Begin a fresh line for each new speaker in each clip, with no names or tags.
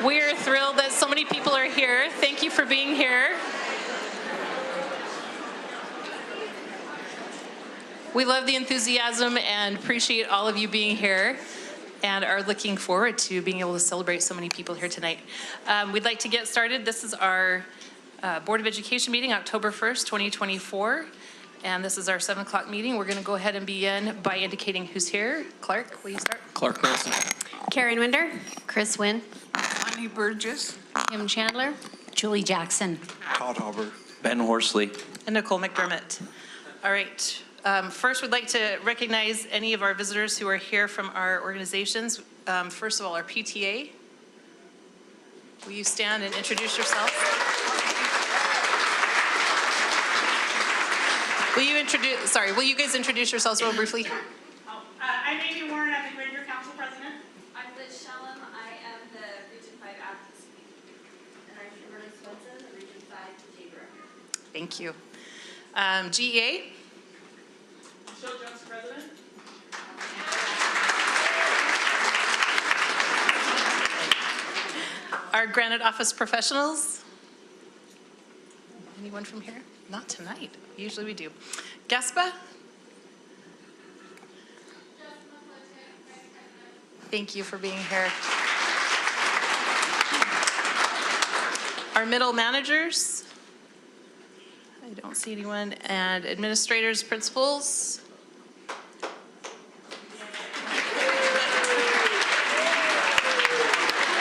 We're thrilled that so many people are here. Thank you for being here. We love the enthusiasm and appreciate all of you being here and are looking forward to being able to celebrate so many people here tonight. We'd like to get started. This is our Board of Education meeting, October 1st, 2024. And this is our 7 o'clock meeting. We're going to go ahead and begin by indicating who's here. Clark, will you start?
Clark Nelson.
Karen Winder. Chris Wynn.
Bonnie Burgess.
Kim Chandler.
Julie Jackson.
Todd Hauber.
Ben Horsley.
And Nicole McDermott. All right. First, we'd like to recognize any of our visitors who are here from our organizations. First of all, our PTA. Will you stand and introduce yourself? Will you guys introduce yourselves real briefly?
I'm Amy Warren. I'm the Grandview Council President.
I'm Liz Shellum. I am the Region 5 Advocacy. And I'm Kimberly Swenson, the Region 5 PTA Director.
Thank you. GEA.
Michelle Jones, President.
Our Granite Office professionals. Anyone from here? Not tonight. Usually we do. GASPA. Thank you for being here. Our middle managers. I don't see anyone. And administrators, principals.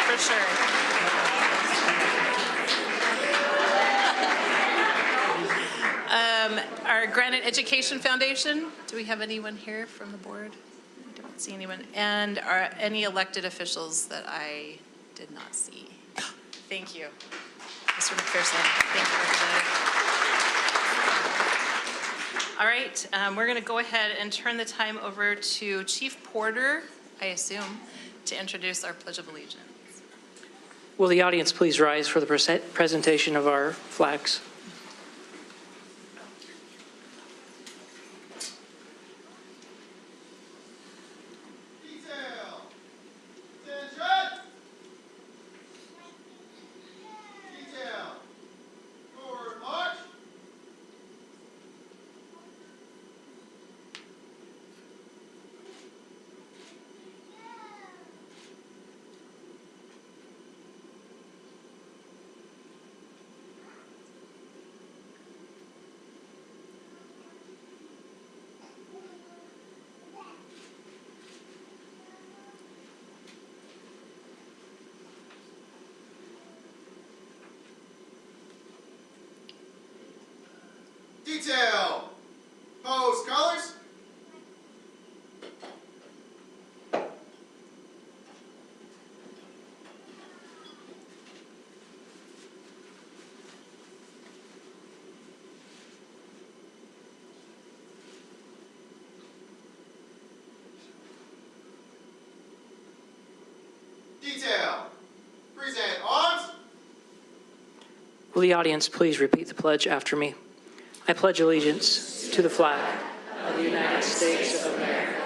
For sure. Our Granite Education Foundation. Do we have anyone here from the board? I don't see anyone. And any elected officials that I did not see. Thank you. Mr. McPherson. Thank you, everybody. All right, we're going to go ahead and turn the time over to Chief Porter, I assume, to introduce our Pledge of Allegiance.
Will the audience please rise for the presentation of our flags?
Detail. Pose colors. Detail. Present arms.
Will the audience please repeat the pledge after me? I pledge allegiance to the flag of the United States of America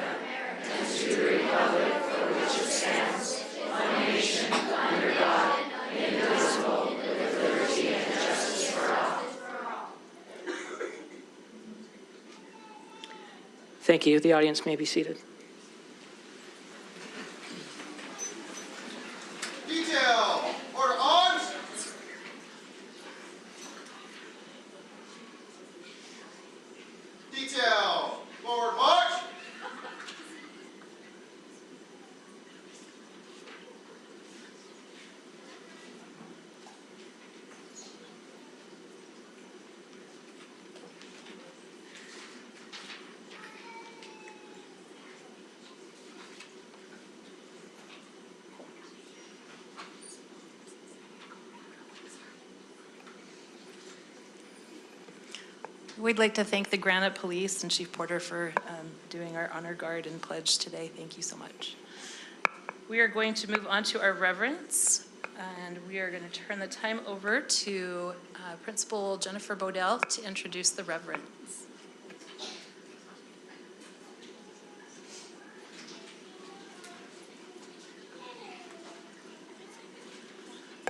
and to the republic for which it stands, one nation, under God, indivisible, with liberty and justice for all. Thank you. The audience may be seated.
Detail. Order arms. Detail. Forward march.
We'd like to thank the Granite Police and Chief Porter for doing our honor guard and pledge today. Thank you so much. We are going to move on to our reverence, and we are going to turn the time over to Principal Jennifer Bodell to introduce the reverence.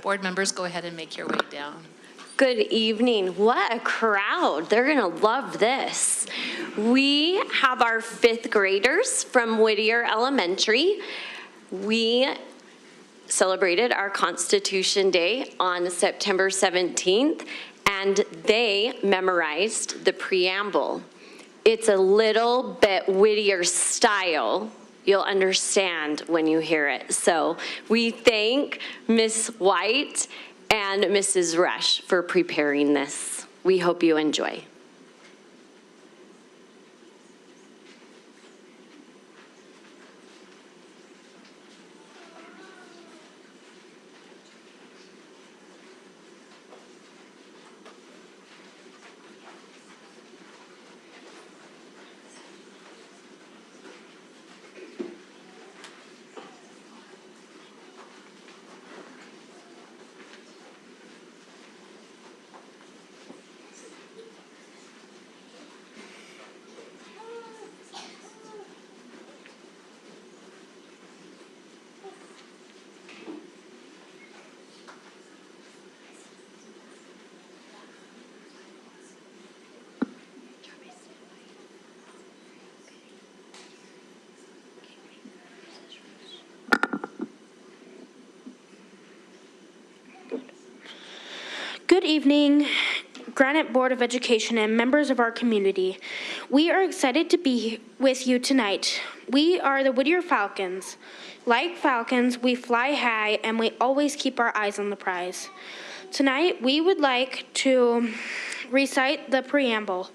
Board members, go ahead and make your way down.
Good evening. What a crowd. They're going to love this. We have our 5th graders from Whittier Elementary. We celebrated our Constitution Day on September 17th, and they memorized the preamble. It's a little bit Whittier style. You'll understand when you hear it. So we thank Ms. White and Mrs. Rush for preparing this. We hope you enjoy.
Good evening, Granite Board of Education and members of our community. We are excited to be with you tonight. We are the Whittier Falcons. Like falcons, we fly high and we always keep our eyes on the prize. Tonight, we would like to recite the preamble.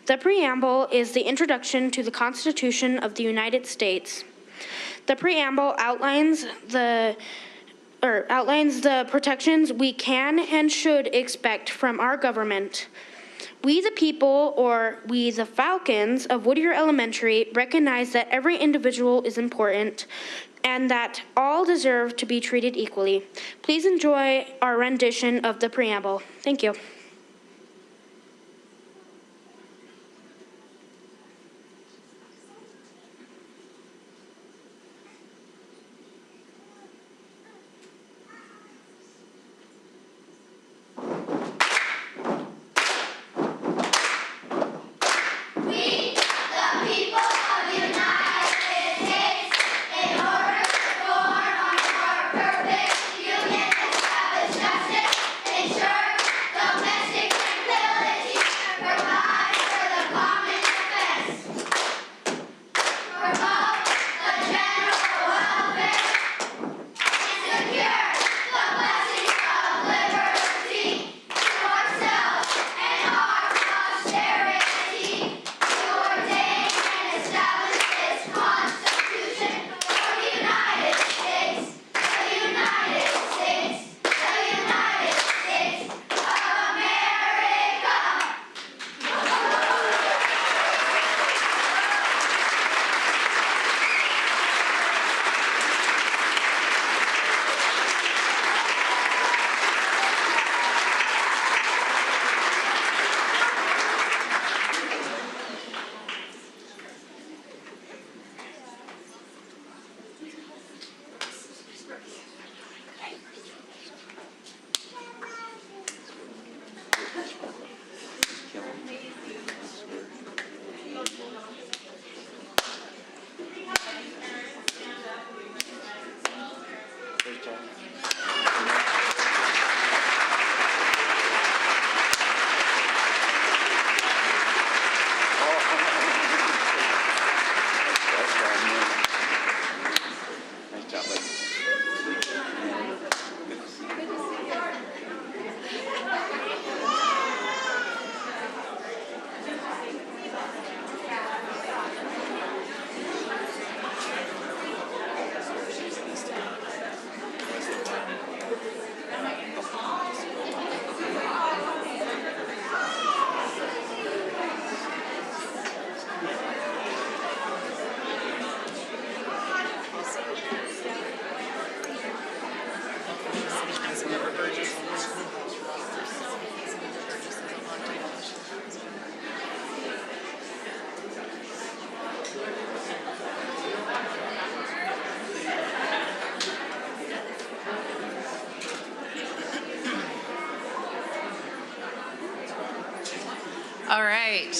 The preamble is the introduction to the Constitution of the United States. The preamble outlines the protections we can and should expect from our government. We the people, or we the Falcons of Whittier Elementary, recognize that every individual is important and that all deserve to be treated equally. Please enjoy our rendition of the preamble. Thank you.
Ensure domestic
All right.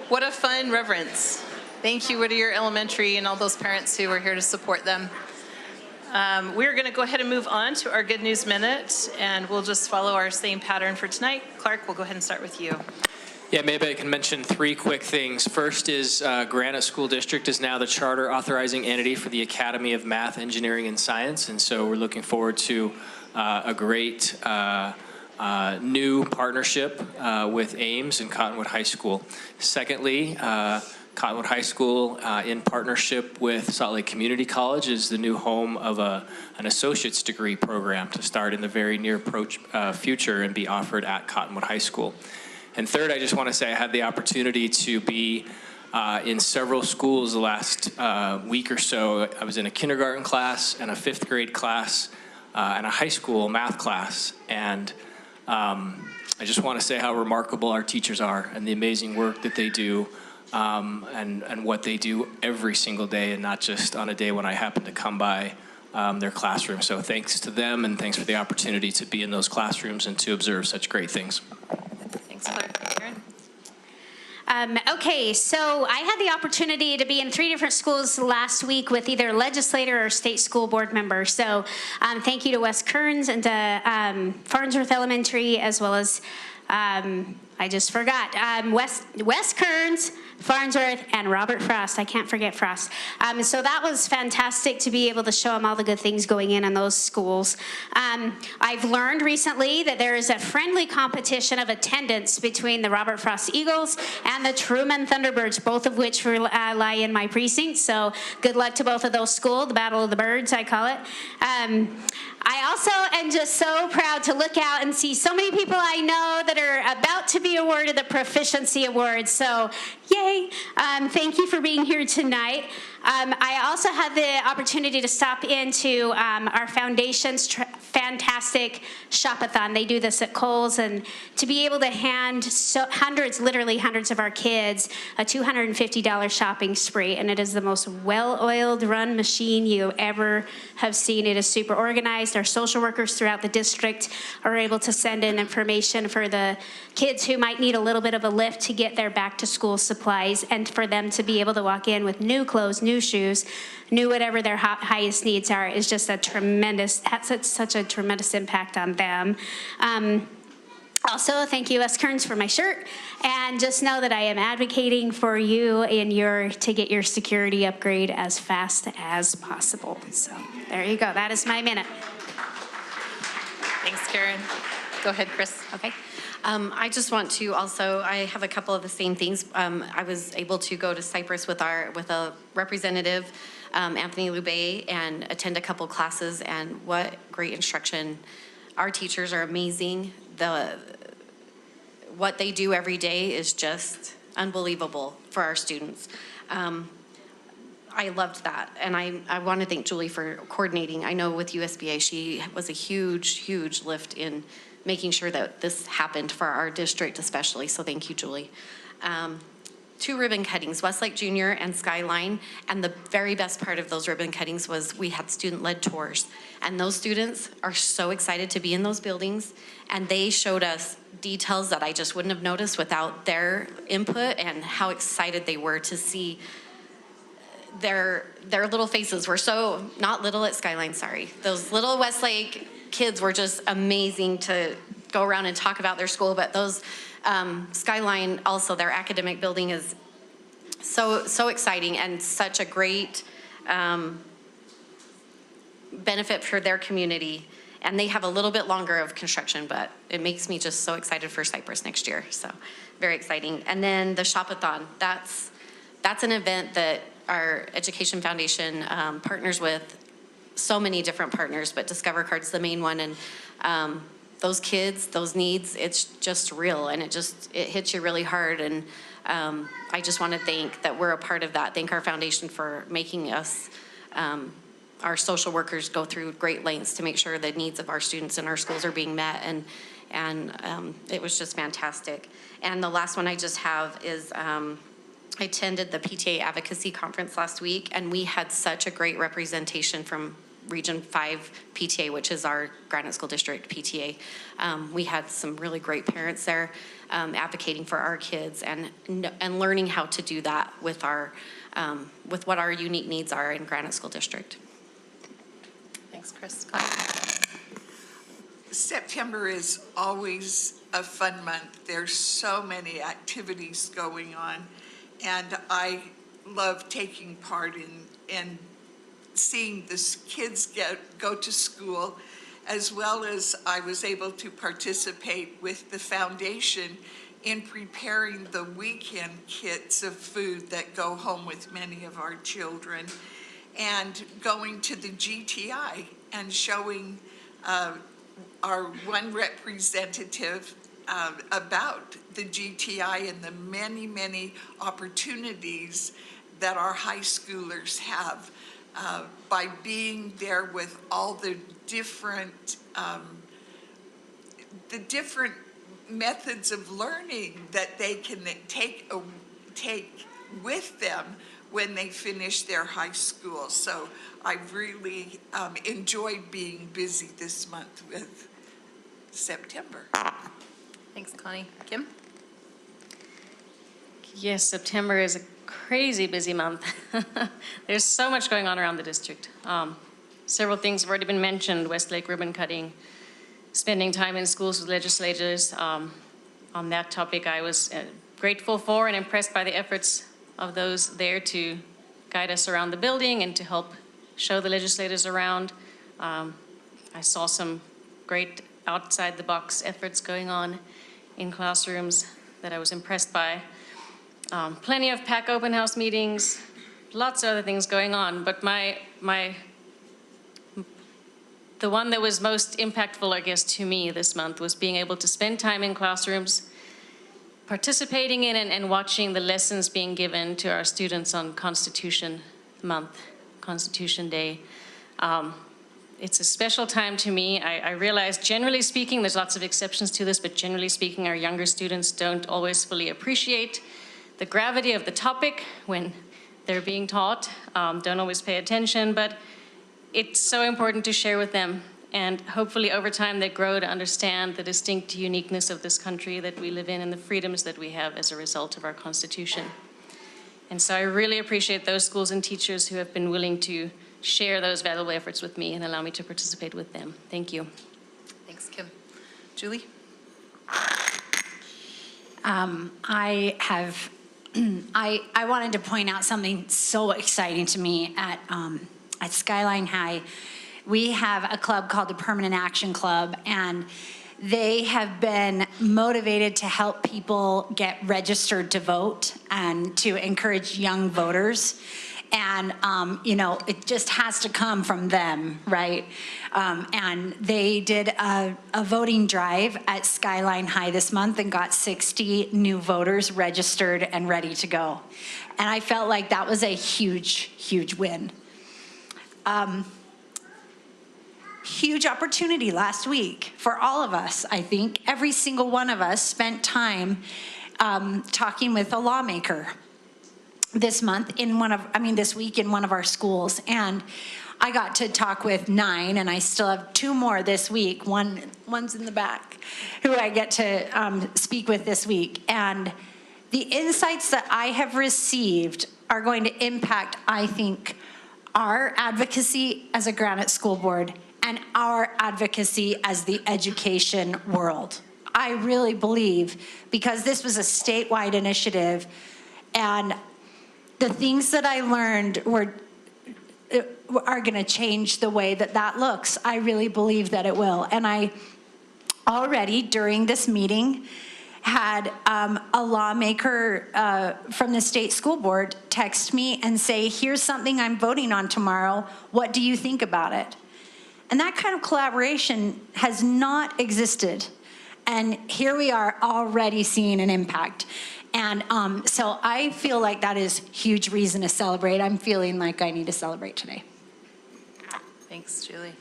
What a fun reverence. Thank you, Whittier Elementary, and all those parents who were here to support them. We're going to go ahead and move on to our Good News Minute, and we'll just follow our same pattern for tonight. Clark, we'll go ahead and start with you.
Yeah, maybe I can mention 3 quick things. First is Granite School District is now the charter authorizing entity for the Academy of Math, Engineering, and Science, and so we're looking forward to a great new partnership with Ames and Cottonwood High School. Secondly, Cottonwood High School, in partnership with Salt Lake Community College, is the new home of an associate's degree program to start in the very near future and be offered at Cottonwood High School. And third, I just want to say I had the opportunity to be in several schools the last week or so. I was in a kindergarten class and a 5th grade class and a high school math class. And I just want to say how remarkable our teachers are and the amazing work that they do. And what they do every single day, and not just on a day when I happen to come by their classroom. So thanks to them, and thanks for the opportunity to be in those classrooms and to observe such great things.
Thanks, Clark. Karen?
Okay, so I had the opportunity to be in 3 different schools last week with either legislator or state school board members. So thank you to West Kearns and to Farnsworth Elementary, as well as I just forgot. West Kearns, Farnsworth, and Robert Frost. I can't forget Frost. So that was fantastic to be able to show them all the good things going in those schools. I've learned recently that there is a friendly competition of attendance between the Robert Frost Eagles and the Truman Thunderbirds, both of which lie in my precinct. So good luck to both of those schools, the Battle of the Birds, I call it. I also am just so proud to look out and see so many people I know that are about to be awarded the Proficiency Award. So, yay. Thank you for being here tonight. I also had the opportunity to stop into our foundation's fantastic shop-a-thon. They do this at Kohl's, and to be able to hand literally hundreds of our kids a $250 shopping spree, and it is the most well-oiled run machine you ever have seen. It is super organized. Our social workers throughout the district are able to send in information for the kids who might need a little bit of a lift to get their back-to-school supplies, and for them to be able to walk in with new clothes, new shoes, new whatever their highest needs are, is just has such a tremendous impact on them. Also, thank you, West Kearns, for my shirt, and just know that I am advocating for you to get your security upgrade as fast as possible. So there you go. That is my minute.
Thanks, Karen. Go ahead, Chris.
Okay.
I just want to also, I have a couple of the same things. I was able to go to Cyprus with a representative, Anthony Lubay, and attend a couple classes, and what great instruction. Our teachers are amazing. What they do every day is just unbelievable for our students. I loved that, and I want to thank Julie for coordinating. I know with USBA, she was a huge, huge lift in making sure that this happened for our district especially, so thank you, Julie. 2 ribbon cuttings, Westlake Junior and Skyline, and the very best part of those ribbon cuttings was we had student-led tours, and those students are so excited to be in those buildings, and they showed us details that I just wouldn't have noticed without their input, and how excited they were to see their little faces were so, not little at Skyline, sorry. Those little Westlake kids were just amazing to go around and talk about their school, but those Skyline, also their academic building is so exciting and such a great benefit for their community. And they have a little bit longer of construction, but it makes me just so excited for Cypress next year. So very exciting. And then the shop-a-thon, that's an event that our Education Foundation partners with so many different partners, but Discover Card's the main one. And those kids, those needs, it's just real, and it hits you really hard. And I just want to thank that we're a part of that. Thank our foundation for making us, our social workers, go through great lengths to make sure the needs of our students in our schools are being met. And it was just fantastic. And the last one I just have is I attended the PTA Advocacy Conference last week, and we had such a great representation from Region 5 PTA, which is our Granite School District PTA. We had some really great parents there advocating for our kids and learning how to do that with with what our unique needs are in Granite School District.
Thanks, Chris.
September is always a fun month. There's so many activities going on, and I love taking part in seeing the kids go to school, as well as I was able to participate with the foundation in preparing the weekend kits of food that go home with many of our children, and going to the GTI and showing our one representative about the GTI and the many, many opportunities that our high schoolers have by being there with all the different methods of learning that they can take with them when they finish their high school. So I've really enjoyed being busy this month with September.
Thanks, Connie. Kim?
Yes, September is a crazy busy month. There's so much going on around the district. Several things have already been mentioned: Westlake ribbon cutting, spending time in schools with legislators. On that topic, I was grateful for and impressed by the efforts of those there to guide us around the building and to help show the legislators around. I saw some great outside-the-box efforts going on in classrooms that I was impressed by. Plenty of PAC open house meetings, lots of other things going on, but the one that was most impactful, I guess, to me this month was being able to spend time in classrooms, participating in and watching the lessons being given to our students on Constitution Month, Constitution Day. It's a special time to me. I realize, generally speaking, there's lots of exceptions to this, but generally speaking, our younger students don't always fully appreciate the gravity of the topic when they're being taught, don't always pay attention, but it's so important to share with them. And hopefully over time they grow to understand the distinct uniqueness of this country that we live in and the freedoms that we have as a result of our Constitution. And so I really appreciate those schools and teachers who have been willing to share those valuable efforts with me and allow me to participate with them. Thank you.
Thanks, Kim. Julie?
I wanted to point out something so exciting to me at Skyline High. We have a club called the Permanent Action Club, and they have been motivated to help people get registered to vote and to encourage young voters. And, it just has to come from them, right? And they did a voting drive at Skyline High this month and got 60 new voters registered and ready to go. And I felt like that was a huge, huge win. Huge opportunity last week for all of us, I think. Every single one of us spent time talking with a lawmaker this month this week in one of our schools. And I got to talk with 9, and I still have 2 more this week. One's in the back, who I get to speak with this week. And the insights that I have received are going to impact, I think, our advocacy as a Granite School Board and our advocacy as the education world. I really believe, because this was a statewide initiative, and the things that I learned are going to change the way that looks. I really believe that it will. And I already, during this meeting, had a lawmaker from the state school board text me and say, here's something I'm voting on tomorrow. What do you think about it? And that kind of collaboration has not existed. And here we are already seeing an impact. And so I feel like that is huge reason to celebrate. I'm feeling like I need to celebrate today.
Thanks, Julie.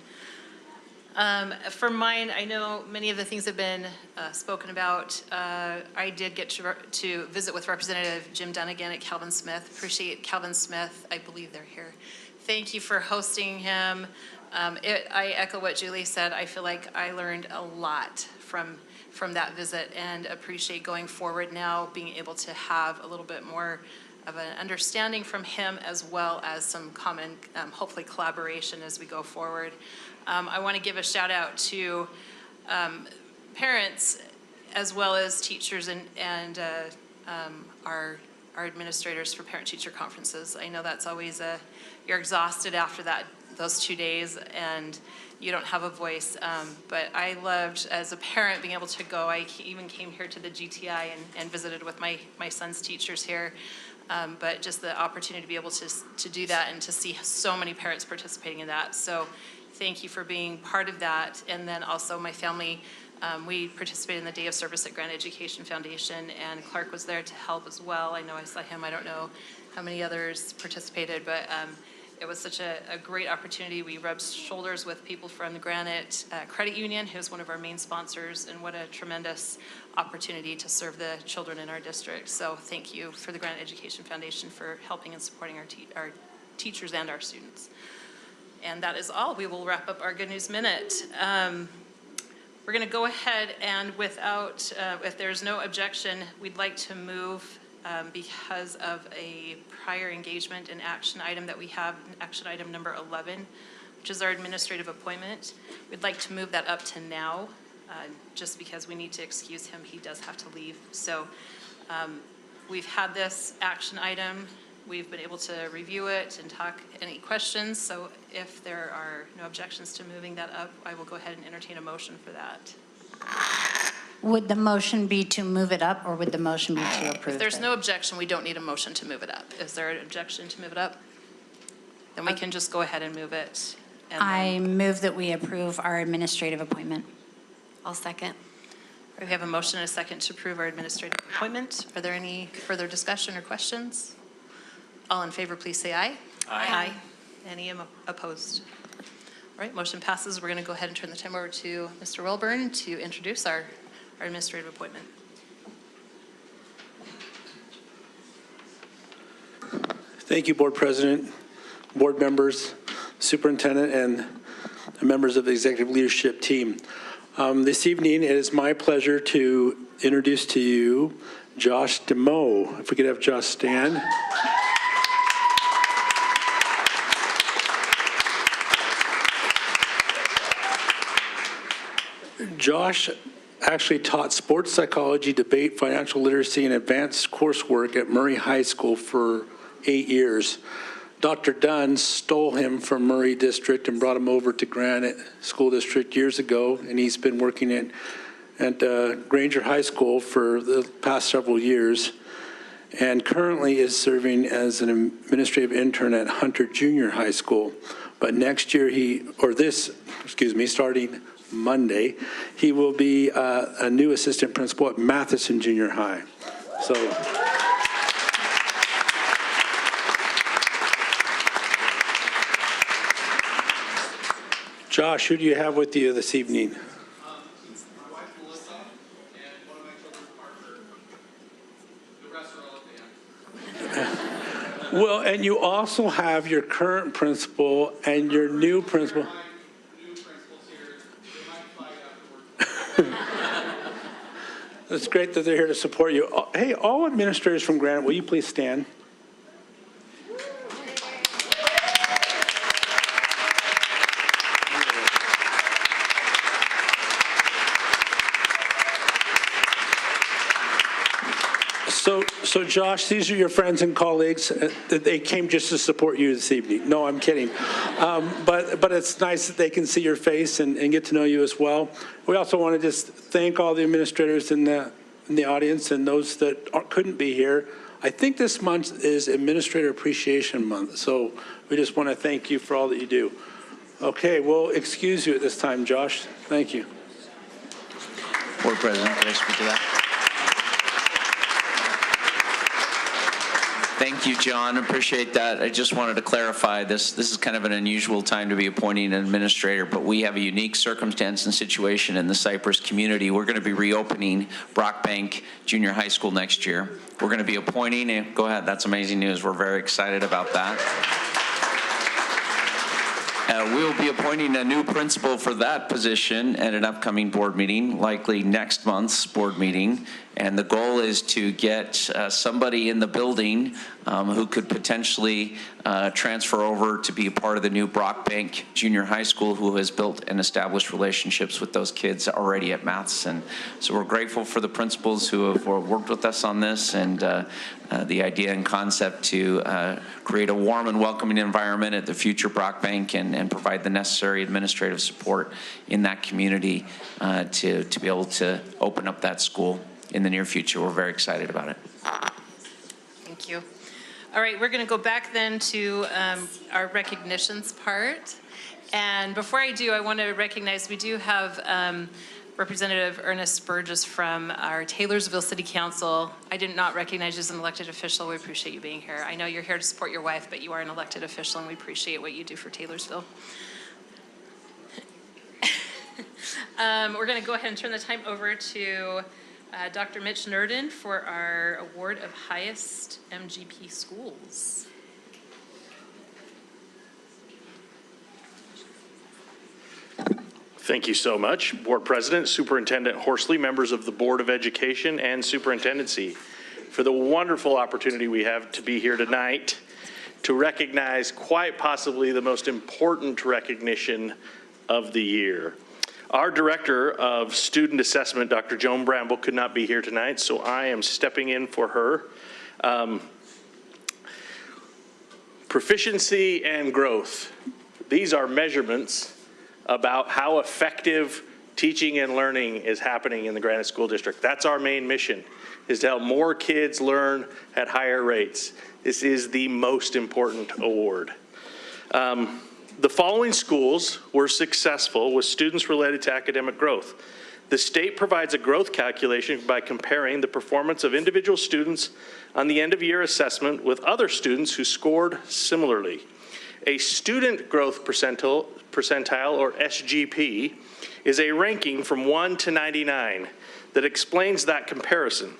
For mine, I know many of the things have been spoken about. I did get to visit with Representative Jim Dunnigan at Calvin Smith. Appreciate Calvin Smith. I believe they're here. Thank you for hosting him. I echo what Julie said. I feel like I learned a lot from that visit and appreciate going forward now, being able to have a little bit more of an understanding from him, as well as some common, hopefully collaboration as we go forward. I want to give a shout out to parents as well as teachers and our administrators for parent-teacher conferences. I know that's always you're exhausted after those 2 days and you don't have a voice, but I loved, as a parent, being able to go. I even came here to the GTI and visited with my son's teachers here. But just the opportunity to be able to do that and to see so many parents participating in that. So thank you for being part of that. And then also my family, we participated in the Day of Service at Granite Education Foundation, and Clark was there to help as well. I know I saw him. I don't know how many others participated, but it was such a great opportunity. We rubbed shoulders with people from the Granite Credit Union, who's one of our main sponsors, and what a tremendous opportunity to serve the children in our district. So thank you for the Granite Education Foundation for helping and supporting our teachers and our students. And that is all. We will wrap up our Good News Minute. We're going to go ahead and without, if there's no objection, we'd like to move because of a prior engagement and action item that we have, action item number 11, which is our administrative appointment. We'd like to move that up to now, just because we need to excuse him. He does have to leave. So we've had this action item. We've been able to review it and talk any questions. So if there are no objections to moving that up, I will go ahead and entertain a motion for that.
Would the motion be to move it up, or would the motion be to approve
If there's
it?
no objection, we don't need a motion to move it up. Is there an objection to move it up? Then we can just go ahead and move it. And
I move that we approve our administrative appointment.
I'll second.
we have a motion and a second to approve our administrative appointment. Are there any further discussion or questions? All in favor, please say aye.
Aye.
Any opposed? All right, motion passes. We're going to go ahead and turn the time over to Mr. Wilburn to introduce our administrative appointment.
Thank you, Board President, board members, superintendent, and members of the executive leadership team. This evening, it is my pleasure to introduce to you Josh DeMoe. If we could have Josh stand. Josh actually taught sports psychology, debate, financial literacy, and advanced coursework at Murray High School for 8 years. Dr. Dunn stole him from Murray District and brought him over to Granite School District years ago, and he's been working at Granger High School for the past several years, and currently is serving as an administrative intern at Hunter Junior High School. But next year starting Monday, he will be a new assistant principal at Matheson Junior High. So. Josh, who do you have with you this evening?
My wife Melissa and one of my children, Parker. The rest are all at the end.
Well, and you also have your current principal and your new principal.
My new principal's here. They might fight afterwards.
It's great that they're here to support you. Hey, all administrators from Granite, will you please stand? So Josh, these are your friends and colleagues. They came just to support you this evening. No, I'm kidding. But it's nice that they can see your face and get to know you as well. We also want to just thank all the administrators in the audience and those that couldn't be here. I think this month is Administrator Appreciation Month, so we just want to thank you for all that you do. Okay, we'll excuse you at this time, Josh. Thank you.
Board President, can I speak to that? Thank you, John. Appreciate that. I just wanted to clarify this. This is kind of an unusual time to be appointing an administrator, but we have a unique circumstance and situation in the Cypress community. We're going to be reopening Brockbank Junior High School next year. We're going to be appointing, go ahead, that's amazing news. We're very excited about that. We will be appointing a new principal for that position at an upcoming board meeting, likely next month's board meeting. And the goal is to get somebody in the building who could potentially transfer over to be a part of the new Brockbank Junior High School, who has built and established relationships with those kids already at Matheson. So we're grateful for the principals who have worked with us on this, and the idea and concept to create a warm and welcoming environment at the future Brockbank and provide the necessary administrative support in that community to be able to open up that school in the near future. We're very excited about it.
Thank you. All right, we're going to go back then to our recognitions part. And before I do, I want to recognize we do have Representative Ernest Burgess from our Taylorsville City Council. I did not recognize you as an elected official. We appreciate you being here. I know you're here to support your wife, but you are an elected official, and we appreciate what you do for Taylorsville. We're going to go ahead and turn the time over to Dr. Mitch Nurdin for our award of highest MGP schools.
Thank you so much, Board President, Superintendent Horsley, members of the Board of Education and Superintendency, for the wonderful opportunity we have to be here tonight to recognize quite possibly the most important recognition of the year. Our Director of Student Assessment, Dr. Joan Bramble, could not be here tonight, so I am stepping in for her. Proficiency and growth. These are measurements about how effective teaching and learning is happening in the Granite School District. That's our main mission, is to help more kids learn at higher rates. This is the most important award. The following schools were successful with students related to academic growth. The state provides a growth calculation by comparing the performance of individual students on the end of year assessment with other students who scored similarly. A student growth percentile, or SGP, is a ranking from 1 to 99 that explains that comparison.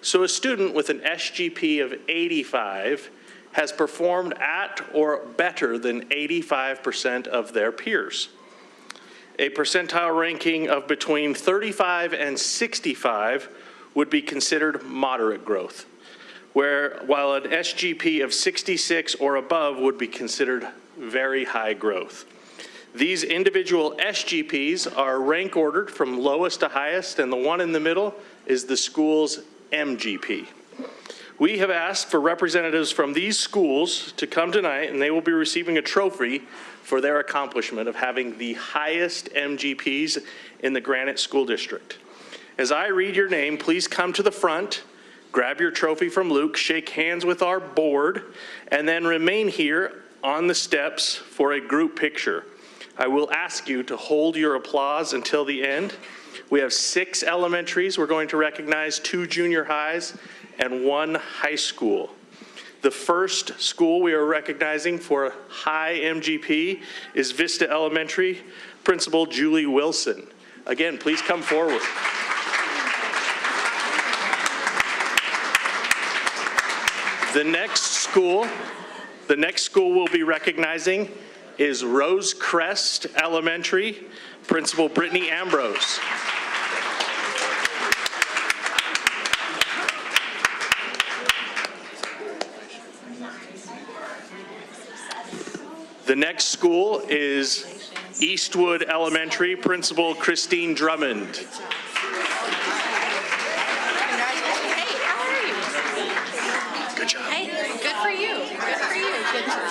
So a student with an SGP of 85 has performed at or better than 85% of their peers. A percentile ranking of between 35 and 65 would be considered moderate growth, while an SGP of 66 or above would be considered very high growth. These individual SGPs are rank ordered from lowest to highest, and the one in the middle is the school's MGP. We have asked for representatives from these schools to come tonight, and they will be receiving a trophy for their accomplishment of having the highest MGPs in the Granite School District. As I read your name, please come to the front, grab your trophy from Luke, shake hands with our board, and then remain here on the steps for a group picture. I will ask you to hold your applause until the end. We have 6 elementaries we're going to recognize, 2 junior highs, and 1 high school. The first school we are recognizing for a high MGP is Vista Elementary, Principal Julie Wilson. Again, please come forward. The next school we'll be recognizing is Rosecrest Elementary, Principal Brittany Ambrose. The next school is Eastwood Elementary, Principal Christine Drummond. Good job.
Hey, good for you. Good for you. Good job.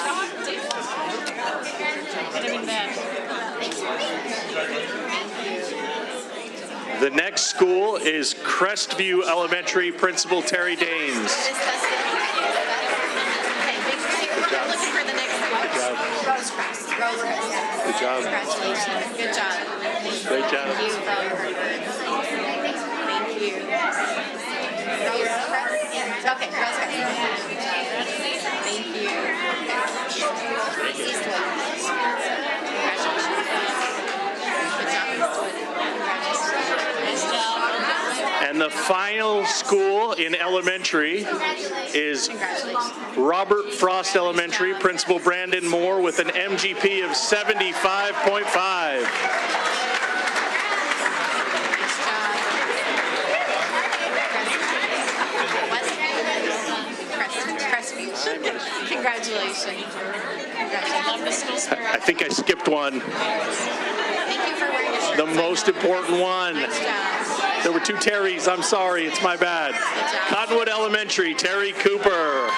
The next school is Crestview Elementary, Principal Terry Daines. Good job.
Congratulations. Good job.
Great job.
Thank you. Rosecrest? Okay, Rosecrest. Thank you. Eastwood. Congratulations. Good job, Eastwood. Congratulations.
And the final school in elementary is Robert Frost Elementary, Principal Brandon Moore with an MGP of 75.5.
Congratulations.
I think I skipped one. The most important one. There were two Terrys. I'm sorry. It's my bad. Cottonwood Elementary, Terry Cooper.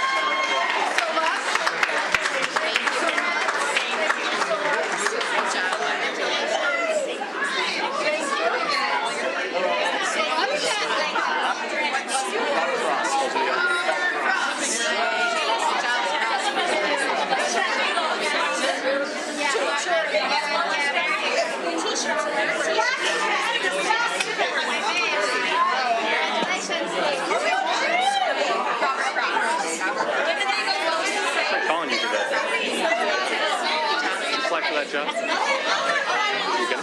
I'm calling you for that. Apply for that job. You get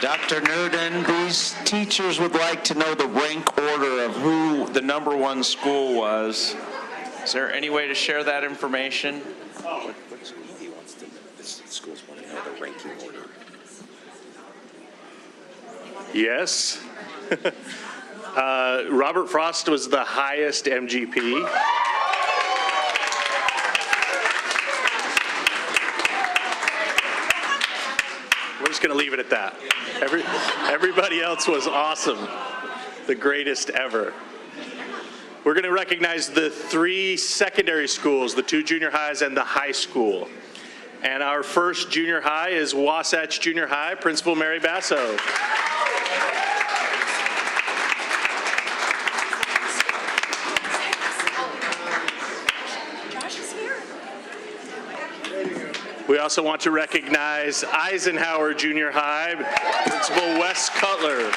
Dr. Newton, these teachers would like to know the rank order of who the number one school was. Is there any way to share that information?
What school he wants to know? This school's want to know the ranking order.
Yes. Robert Frost was the highest MGP. We're just going to leave it at that. Everybody else was awesome. The greatest ever. We're going to recognize the 3 secondary schools, the 2 junior highs and the high school. And our first junior high is Wasatch Junior High, Principal Mary Basso. We also want to recognize Eisenhower Junior High, Principal Wes Cutler.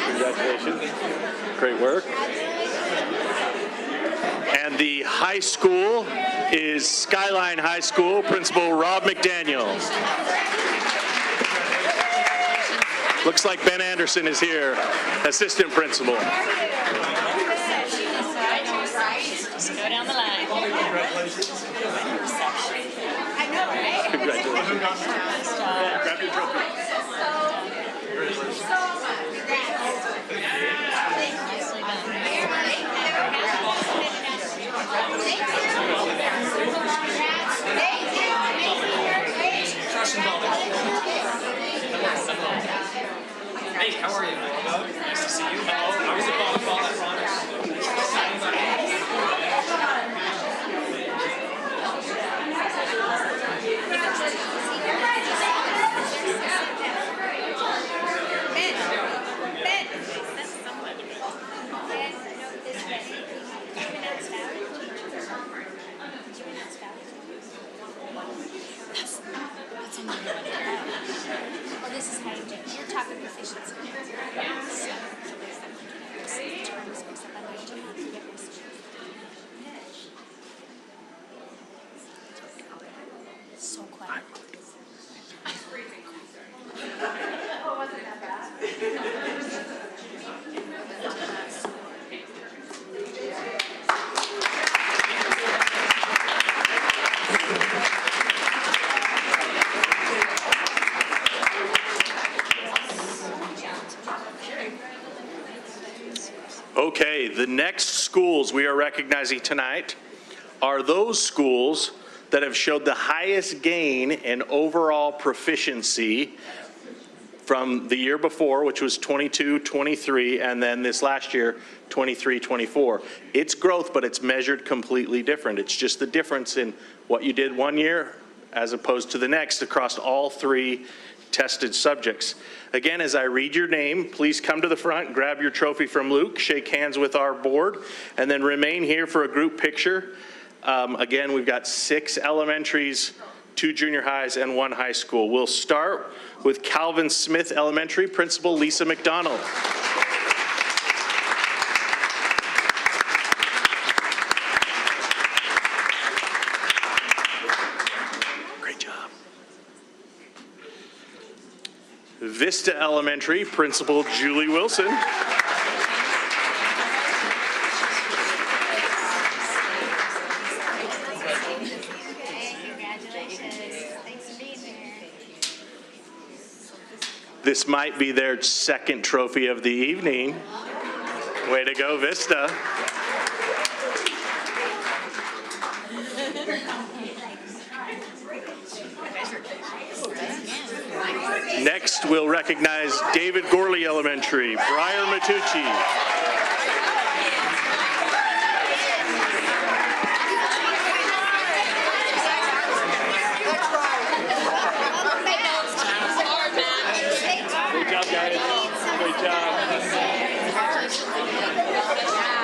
Congratulations. Great work. And the high school is Skyline High School, Principal Rob McDaniel. Looks like Ben Anderson is here, assistant principal.
Just go down the line.
Congratulations. Grab your trophy.
Hey, how are you? Nice to see you. How was the volleyball at
Well, this is how you do it. You're talking proficiency. So quiet.
Okay, the next schools we are recognizing tonight are those schools that have showed the highest gain in overall proficiency from the year before, which was 22-23, and then this last year, 23-24. It's growth, but it's measured completely different. It's just the difference in what you did one year as opposed to the next across all three tested subjects. Again, as I read your name, please come to the front, grab your trophy from Luke, shake hands with our board, and then remain here for a group picture. Again, we've got 6 elementaries, 2 junior highs, and 1 high school. We'll start with Calvin Smith Elementary, Principal Lisa McDonald. Great job. Vista Elementary, Principal Julie Wilson. This might be their second trophy of the evening. Way to go, Vista. Next, we'll recognize David Gorley Elementary, Briar Matucci.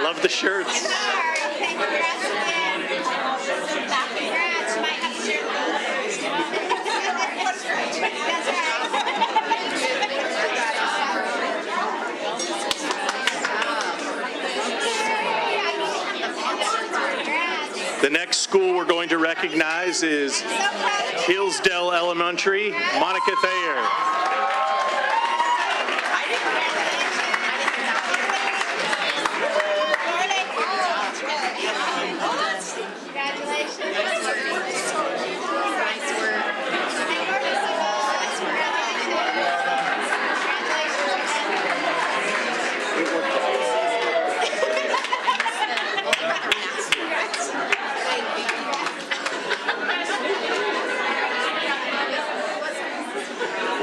Love the shirts. The next school we're going to recognize is Hillsdale Elementary, Monica Thayer.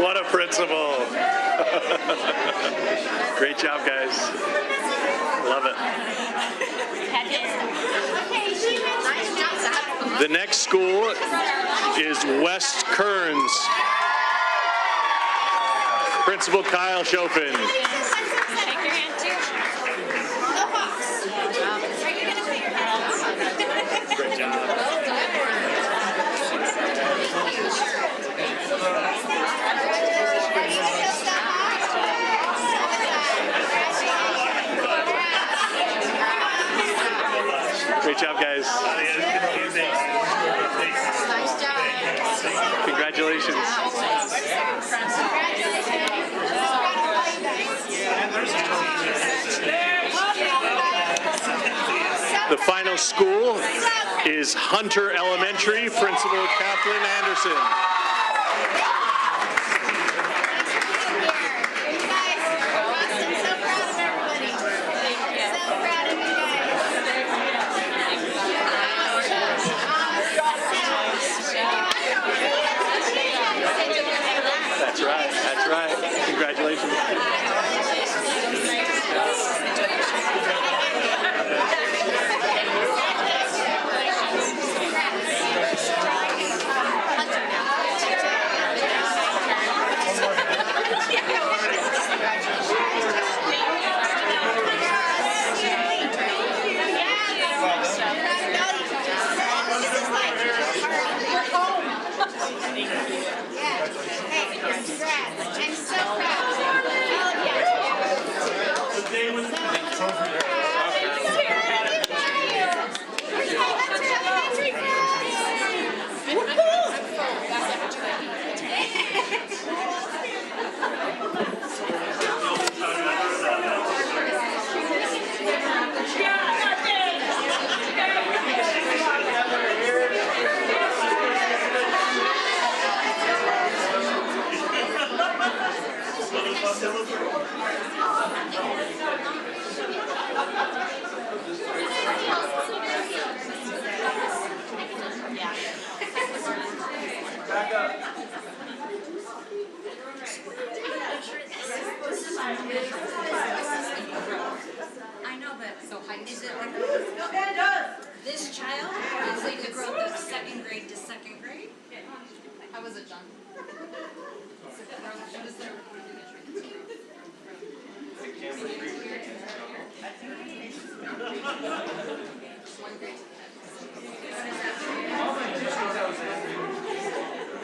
What a principal. Great job, guys. Love it. The next school is West Kearns. Principal Kyle Chopin. Great job. Great job, guys.
Nice job.
Congratulations.
Congratulations.
school is Hunter Elementary, Principal Kathleen Anderson. That's right, that's right. Congratulations.
I'm so proud.
I know, but is it like this child is like the growth of second grade to second grade? How was it done?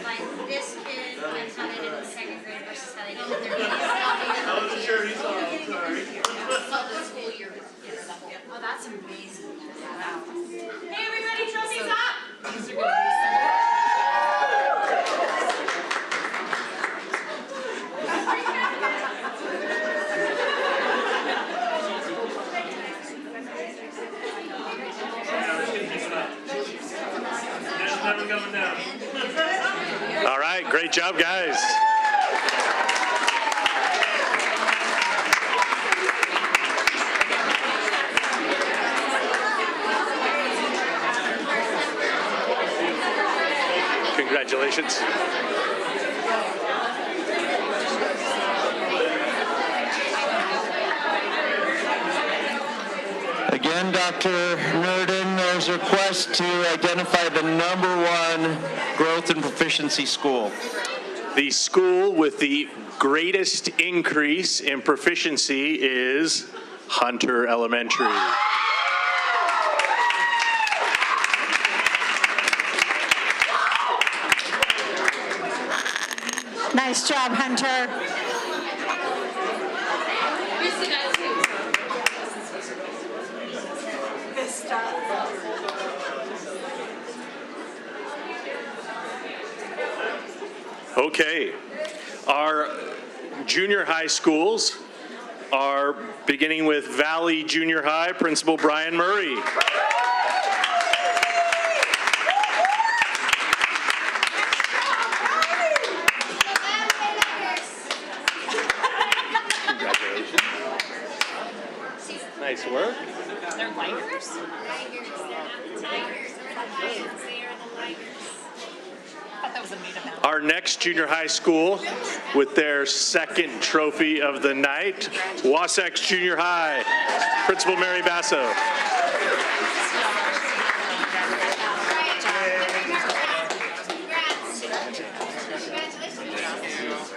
Like this kid, like how they did in second grade versus how they did in third grade.
I wasn't sure he saw it, sorry.
So the school year, oh, that's amazing. Wow.
Hey, everybody, trophies up!
Never coming down.
All right, great job, guys. Congratulations.
Again, Dr. Nurdin, there's a request to identify the #1 growth and proficiency school.
The school with the greatest increase in proficiency is Hunter Elementary.
Nice job, Hunter.
Okay, our junior high schools are beginning with Valley Junior High, Principal Brian Murray. Congratulations. Nice work.
They're ligers?
Tigers, they're not the tigers, they're the lions, they are the ligers.
I thought that was a made-up animal.
Our next junior high school with their second trophy of the night, Wasatch Junior High, Principal Mary Basso.
Congrats. Congratulations.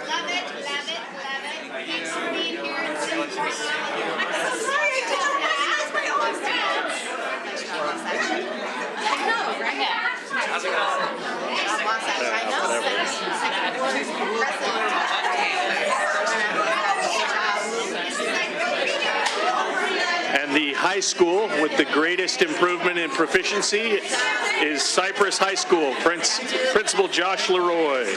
Love it, love it, love it. Thanks for being here and supporting. I'm so sorry I did that. I know, right?
How's it going?
And the high school with the greatest improvement in proficiency is Cypress High School, Principal Josh Leroy.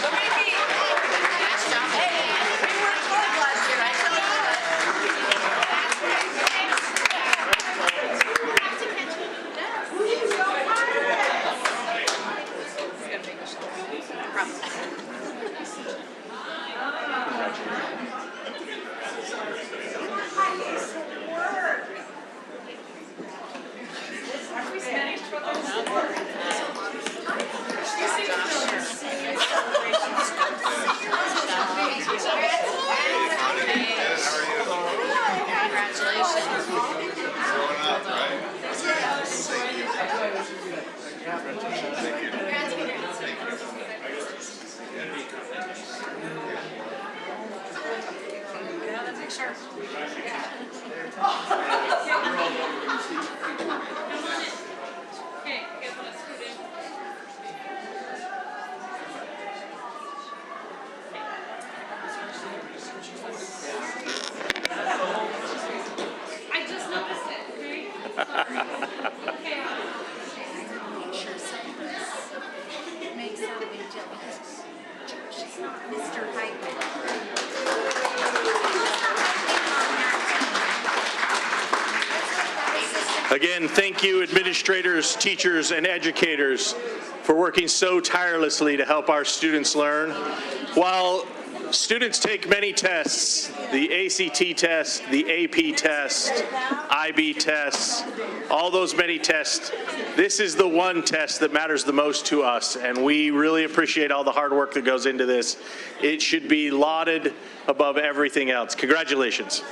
Mr. Heitman.
Again, thank you, administrators, teachers, and educators for working so tirelessly to help our students learn. While students take many tests, the ACT test, the AP test, IB tests, all those many tests, this is the one test that matters the most to us, and we really appreciate all the hard work that goes into this. It should be lauded above everything else. Congratulations.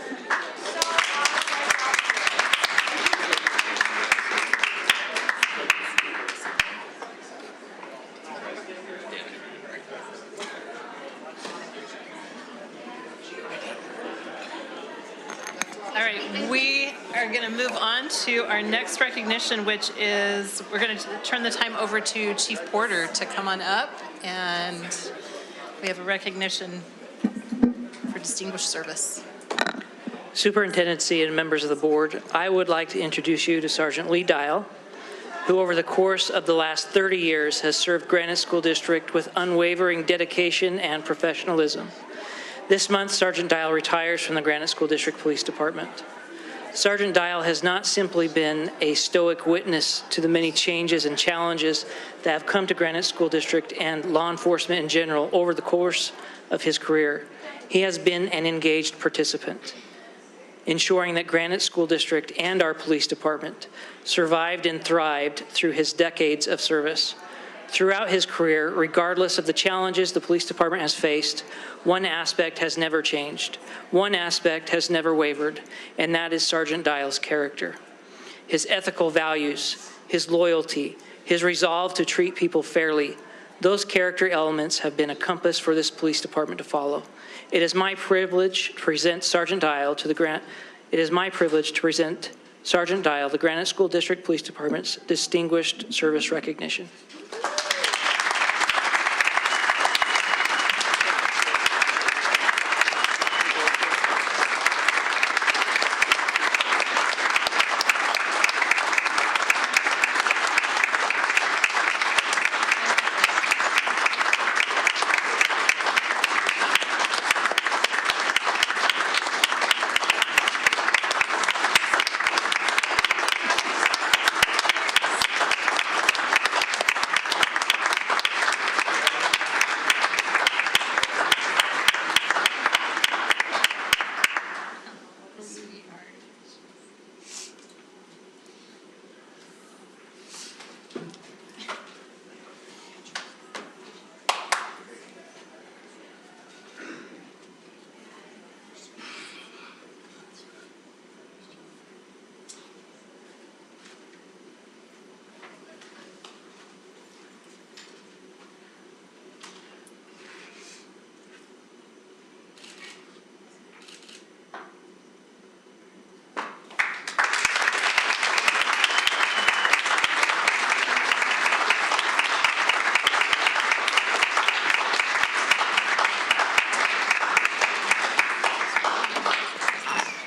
All right, we are going to move on to our next recognition, which is, we're going to turn the time over to Chief Porter to come on up, and we have a recognition for distinguished service.
Superintendency and members of the board, I would like to introduce you to Sergeant Lee Dial, who over the course of the last 30 years has served Granite School District with unwavering dedication and professionalism. This month, Sergeant Dial retires from the Granite School District Police Department. Sergeant Dial has not simply been a stoic witness to the many changes and challenges that have come to Granite School District and law enforcement in general over the course of his career. He has been an engaged participant, ensuring that Granite School District and our police department survived and thrived through his decades of service. Throughout his career, regardless of the challenges the police department has faced, one aspect has never changed. One aspect has never wavered, and that is Sergeant Dial's character. His ethical values, his loyalty, his resolve to treat people fairly, those character elements have been a compass for this police department to follow. It is my privilege to present Sergeant Dial to the Granite School District Police Department's Distinguished Service Recognition.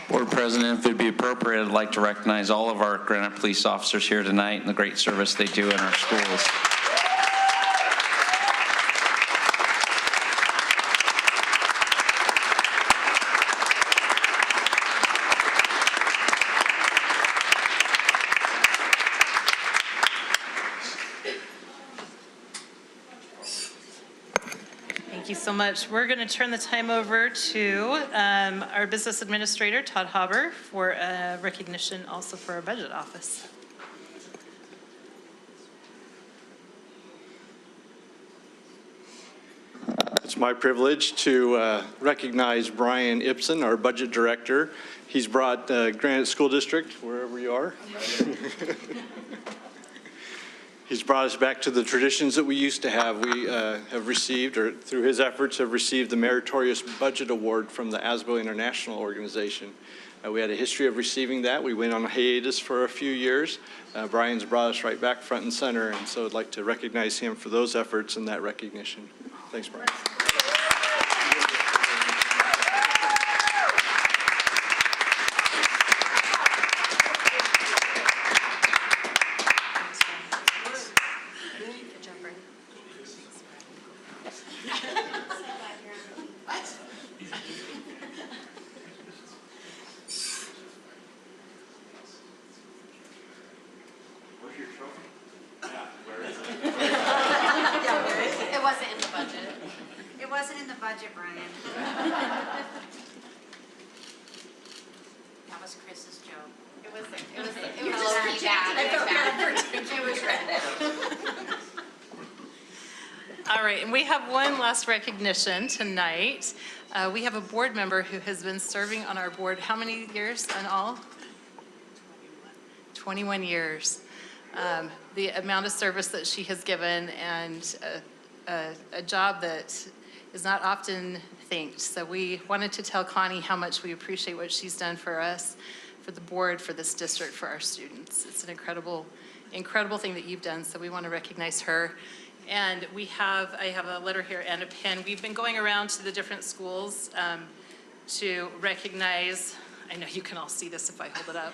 Board President, if it'd be appropriate, I'd like to recognize all of our Granite police officers here tonight and the great service they do in our schools.
Thank you so much. We're going to turn the time over to our business administrator, Todd Haber, for recognition also for our budget office.
It's my privilege to recognize Brian Ibsen, our budget director. He's brought Granite School District, wherever you are. He's brought us back to the traditions that we used to have. We have received, or through his efforts, have received the Meritorious Budget Award from the ASBO International Organization. We had a history of receiving that. We went on a hiatus for a few years. Brian's brought us right back front and center, and so I'd like to recognize him for those efforts and that recognition. Thanks, Brian.
budget, Brian. That was Chris's joke. It was low-key bad.
I felt bad
It was red.
All right, and we have one last recognition tonight. We have a board member who has been serving on our board, how many years in all? 21 years. The amount of service that she has given and a job that is not often thanked. So we wanted to tell Connie how much we appreciate what she's done for us, for the board, for this district, for our students. It's an incredible, incredible thing that you've done, so we want to recognize her. And I have a letter here and a pen. We've been going around to the different schools to recognize, I know you can all see this if I hold it up,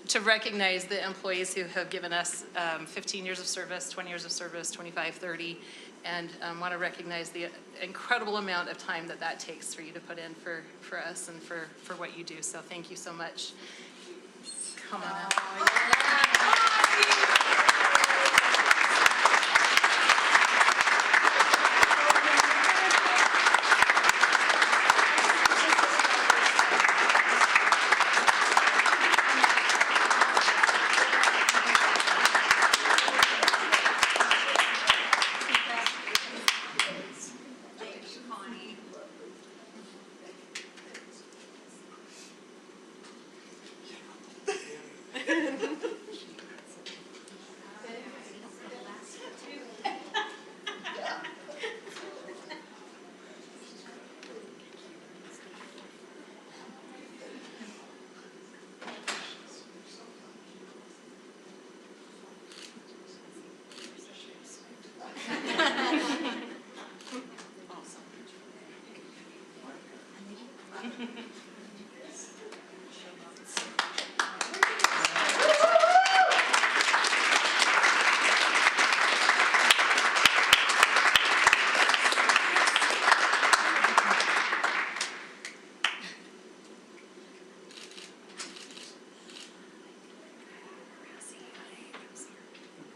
to recognize the employees who have given us 15 years of service, 20 years of service, 25, 30, and want to recognize the incredible amount of time that takes for you to put in for us and for what you do. So thank you so much. Come on up.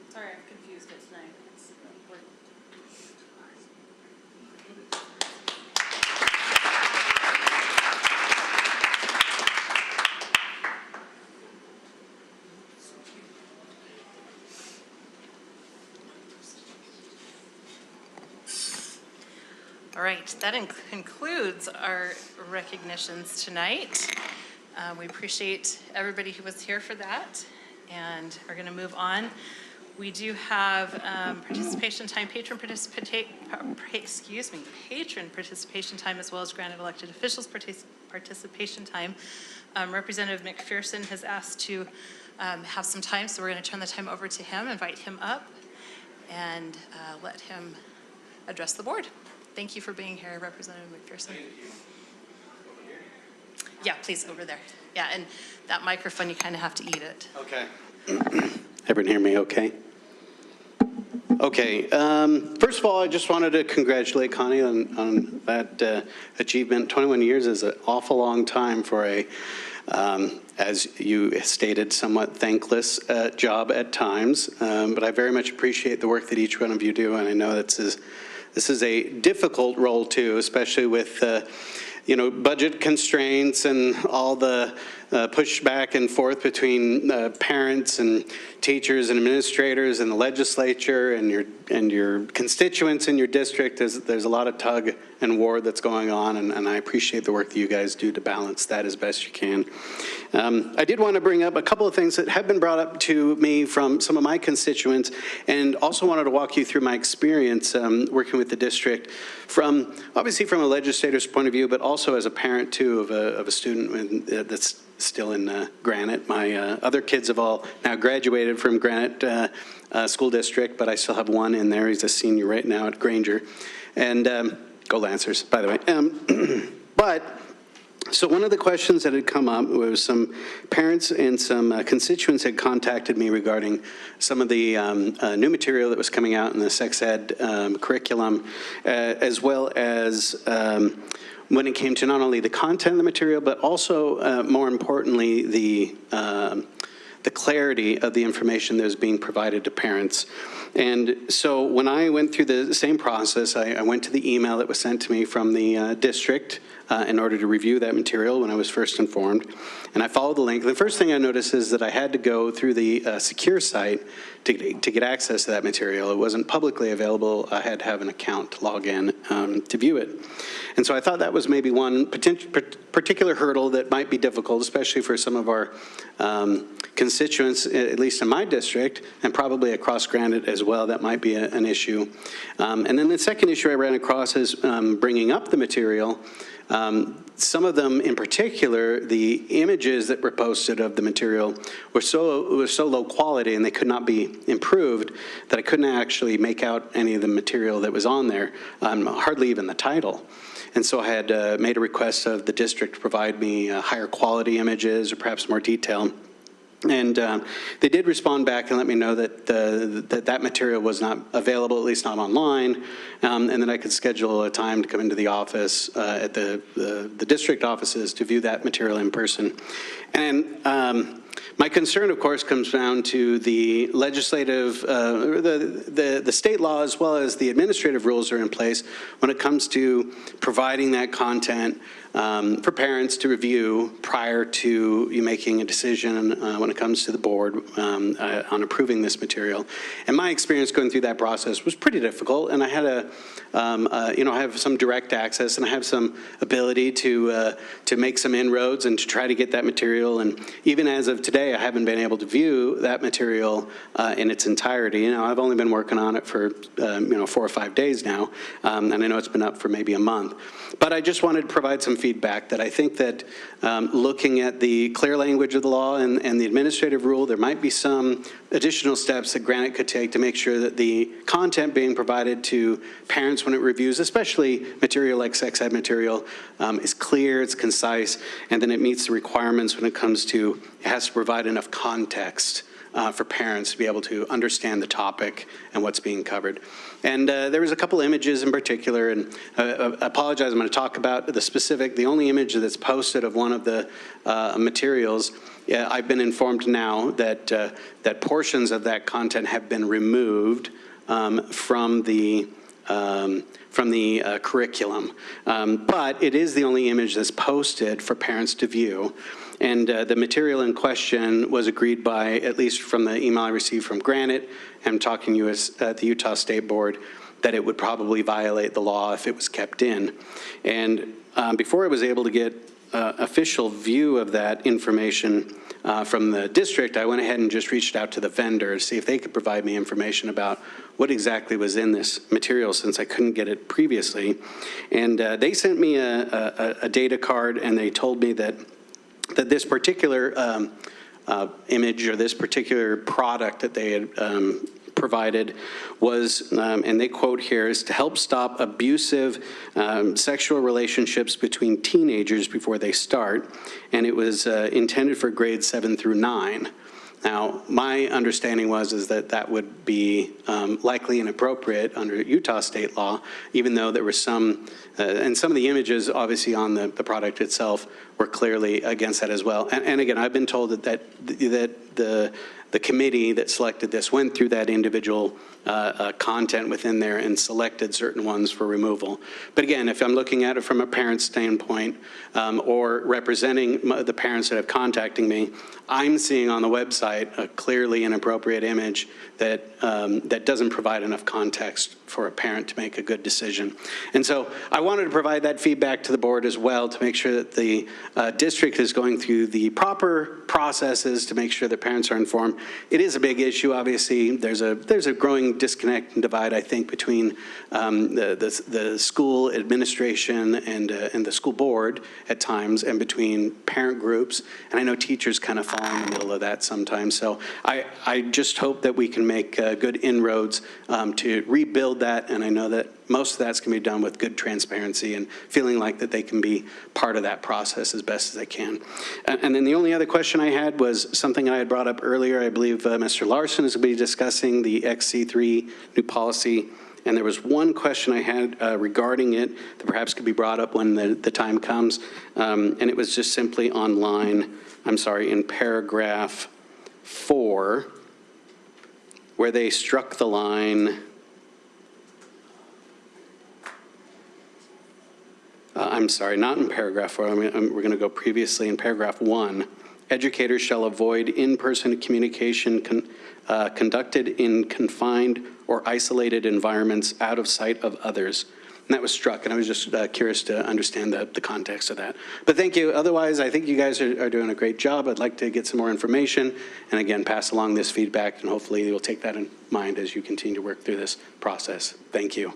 Sorry, I'm confused it tonight.
All right, that concludes our recognitions tonight. We appreciate everybody who was here for that, and are going to move on. We do have participation time, patron participation time, as well as granted elected officials participation time. Representative McPherson has asked to have some time, so we're going to turn the time over to him, invite him up, and let him address the board. Thank you for being here, Representative McPherson. Yeah, please, over there. Yeah, and that microphone, you kind of have to eat it.
Okay. Everyone hear me okay? Okay. First of all, I just wanted to congratulate Connie on that achievement. 21 years is an awful long time for a, as you stated, somewhat thankless job at times. But I very much appreciate the work that each one of you do, and I know this is a difficult role too, especially with budget constraints and all the push back and forth between parents and teachers and administrators and the legislature and your constituents in your district. There's a lot of tug and war that's going on, and I appreciate the work that you guys do to balance that as best you can. I did want to bring up a couple of things that have been brought up to me from some of my constituents, and also wanted to walk you through my experience working with the district obviously from a legislator's point of view, but also as a parent too of a student that's still in Granite. My other kids have all now graduated from Granite School District, but I still have one in there. He's a senior right now at Granger. And go Lancers, by the way. So one of the questions that had come up was some parents and some constituents had contacted me regarding some of the new material that was coming out in the sex ed curriculum, as well as when it came to not only the content of the material, but also, more importantly, the the clarity of the information that was being provided to parents. And so when I went through the same process, I went to the email that was sent to me from the district in order to review that material when I was first informed. And I followed the link. The first thing I noticed is that I had to go through the secure site to get access to that material. It wasn't publicly available. I had to have an account to log in to view it. And so I thought that was maybe one particular hurdle that might be difficult, especially for some of our constituents, at least in my district, and probably across Granite as well. That might be an issue. And then the second issue I ran across is bringing up the material. Some of them in particular, the images that were posted of the material were so low quality and they could not be improved that I couldn't actually make out any of the material that was on there, hardly even the title. And so I had made a request of the district to provide me higher quality images or perhaps more detail. And they did respond back and let me know that that material was not available, at least not online, and that I could schedule a time to come into the office at the district offices to view that material in person. And my concern, of course, comes down to the legislative, the state law as well as the administrative rules are in place when it comes to providing that content for parents to review prior to you making a decision when it comes to the board on approving this material. And my experience going through that process was pretty difficult, and I had I have some direct access and I have some ability to make some inroads and to try to get that material. And even as of today, I haven't been able to view that material in its entirety. I've only been working on it for 4 or 5 days now, and I know it's been up for maybe a month. But I just wanted to provide some feedback that I think that looking at the clear language of the law and the administrative rule, there might be some additional steps that Granite could take to make sure that the content being provided to parents when it reviews, especially material like sex ed material, is clear, it's concise, and then it meets the requirements when it comes to, it has to provide enough context for parents to be able to understand the topic and what's being covered. And there was a couple images in particular, and I apologize, I'm going to talk about the only image that's posted of one of the materials. Yeah, I've been informed now that that portions of that content have been removed from the curriculum. But it is the only image that's posted for parents to view. And the material in question was agreed by, at least from the email I received from Granite, and talking to us at the Utah State Board, that it would probably violate the law if it was kept in. And before I was able to get official view of that information from the district, I went ahead and just reached out to the vendor to see if they could provide me information about what exactly was in this material, since I couldn't get it previously. And they sent me a data card, and they told me that this particular image or this particular product that they had provided was, and they quote here, is to help stop abusive sexual relationships between teenagers before they start, and it was intended for grades 7 through 9. Now, my understanding is that that would be likely inappropriate under Utah state law, even though there were some, and some of the images obviously on the product itself were clearly against that as well. And again, I've been told that the committee that selected this went through that individual content within there and selected certain ones for removal. But again, if I'm looking at it from a parent standpoint or representing the parents that have contacting me, I'm seeing on the website a clearly inappropriate image that doesn't provide enough context for a parent to make a good decision. And so I wanted to provide that feedback to the board as well to make sure that the district is going through the proper processes to make sure that parents are informed. It is a big issue, obviously. There's a growing disconnect and divide, I think, between the school administration and the school board at times, and between parent groups. And I know teachers kind of fall in the middle of that sometimes. So I just hope that we can make good inroads to rebuild that. And I know that most of that's going to be done with good transparency and feeling like that they can be part of that process as best as they can. And then the only other question I had was something I had brought up earlier. I believe Mr. Larson is going to be discussing the XC3 new policy. And there was one question I had regarding it that perhaps could be brought up when the time comes. And it was just simply in paragraph 4, where they struck the line, I'm sorry, not in paragraph 4, we're going to go previously in paragraph 1. Educators shall avoid in-person communication conducted in confined or isolated environments out of sight of others. And that was struck, and I was just curious to understand the context of that. But thank you. Otherwise, I think you guys are doing a great job. I'd like to get some more information, and again, pass along this feedback, and hopefully you'll take that in mind as you continue to work through this process. Thank you.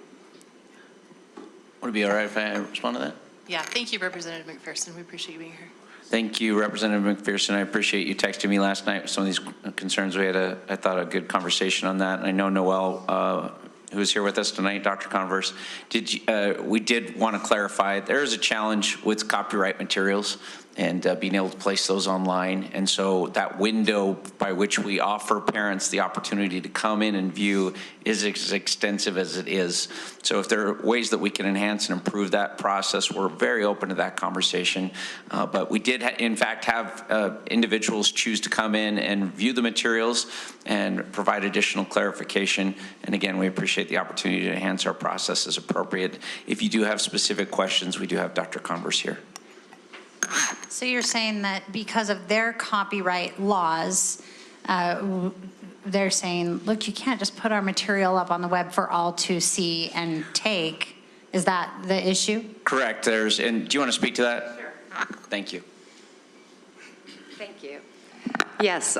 Would it be all right if I respond to that?
Yeah, thank you, Representative McPherson. We appreciate you being here.
Thank you, Representative McPherson. I appreciate you texting me last night with some of these concerns. We had I thought, a good conversation on that. And I know Noel, who's here with us tonight, Dr. Converse, we did want to clarify, there is a challenge with copyright materials and being able to place those online. And so that window by which we offer parents the opportunity to come in and view is as extensive as it is. So if there are ways that we can enhance and improve that process, we're very open to that conversation. But we did, in fact, have individuals choose to come in and view the materials and provide additional clarification. And again, we appreciate the opportunity to enhance our process as appropriate. If you do have specific questions, we do have Dr. Converse here.
So you're saying that because of their copyright laws, they're saying, look, you can't just put our material up on the web for all to see and take. Is that the issue?
Correct. And do you want to speak to that?
Sure.
Thank you.
Thank you. Yes,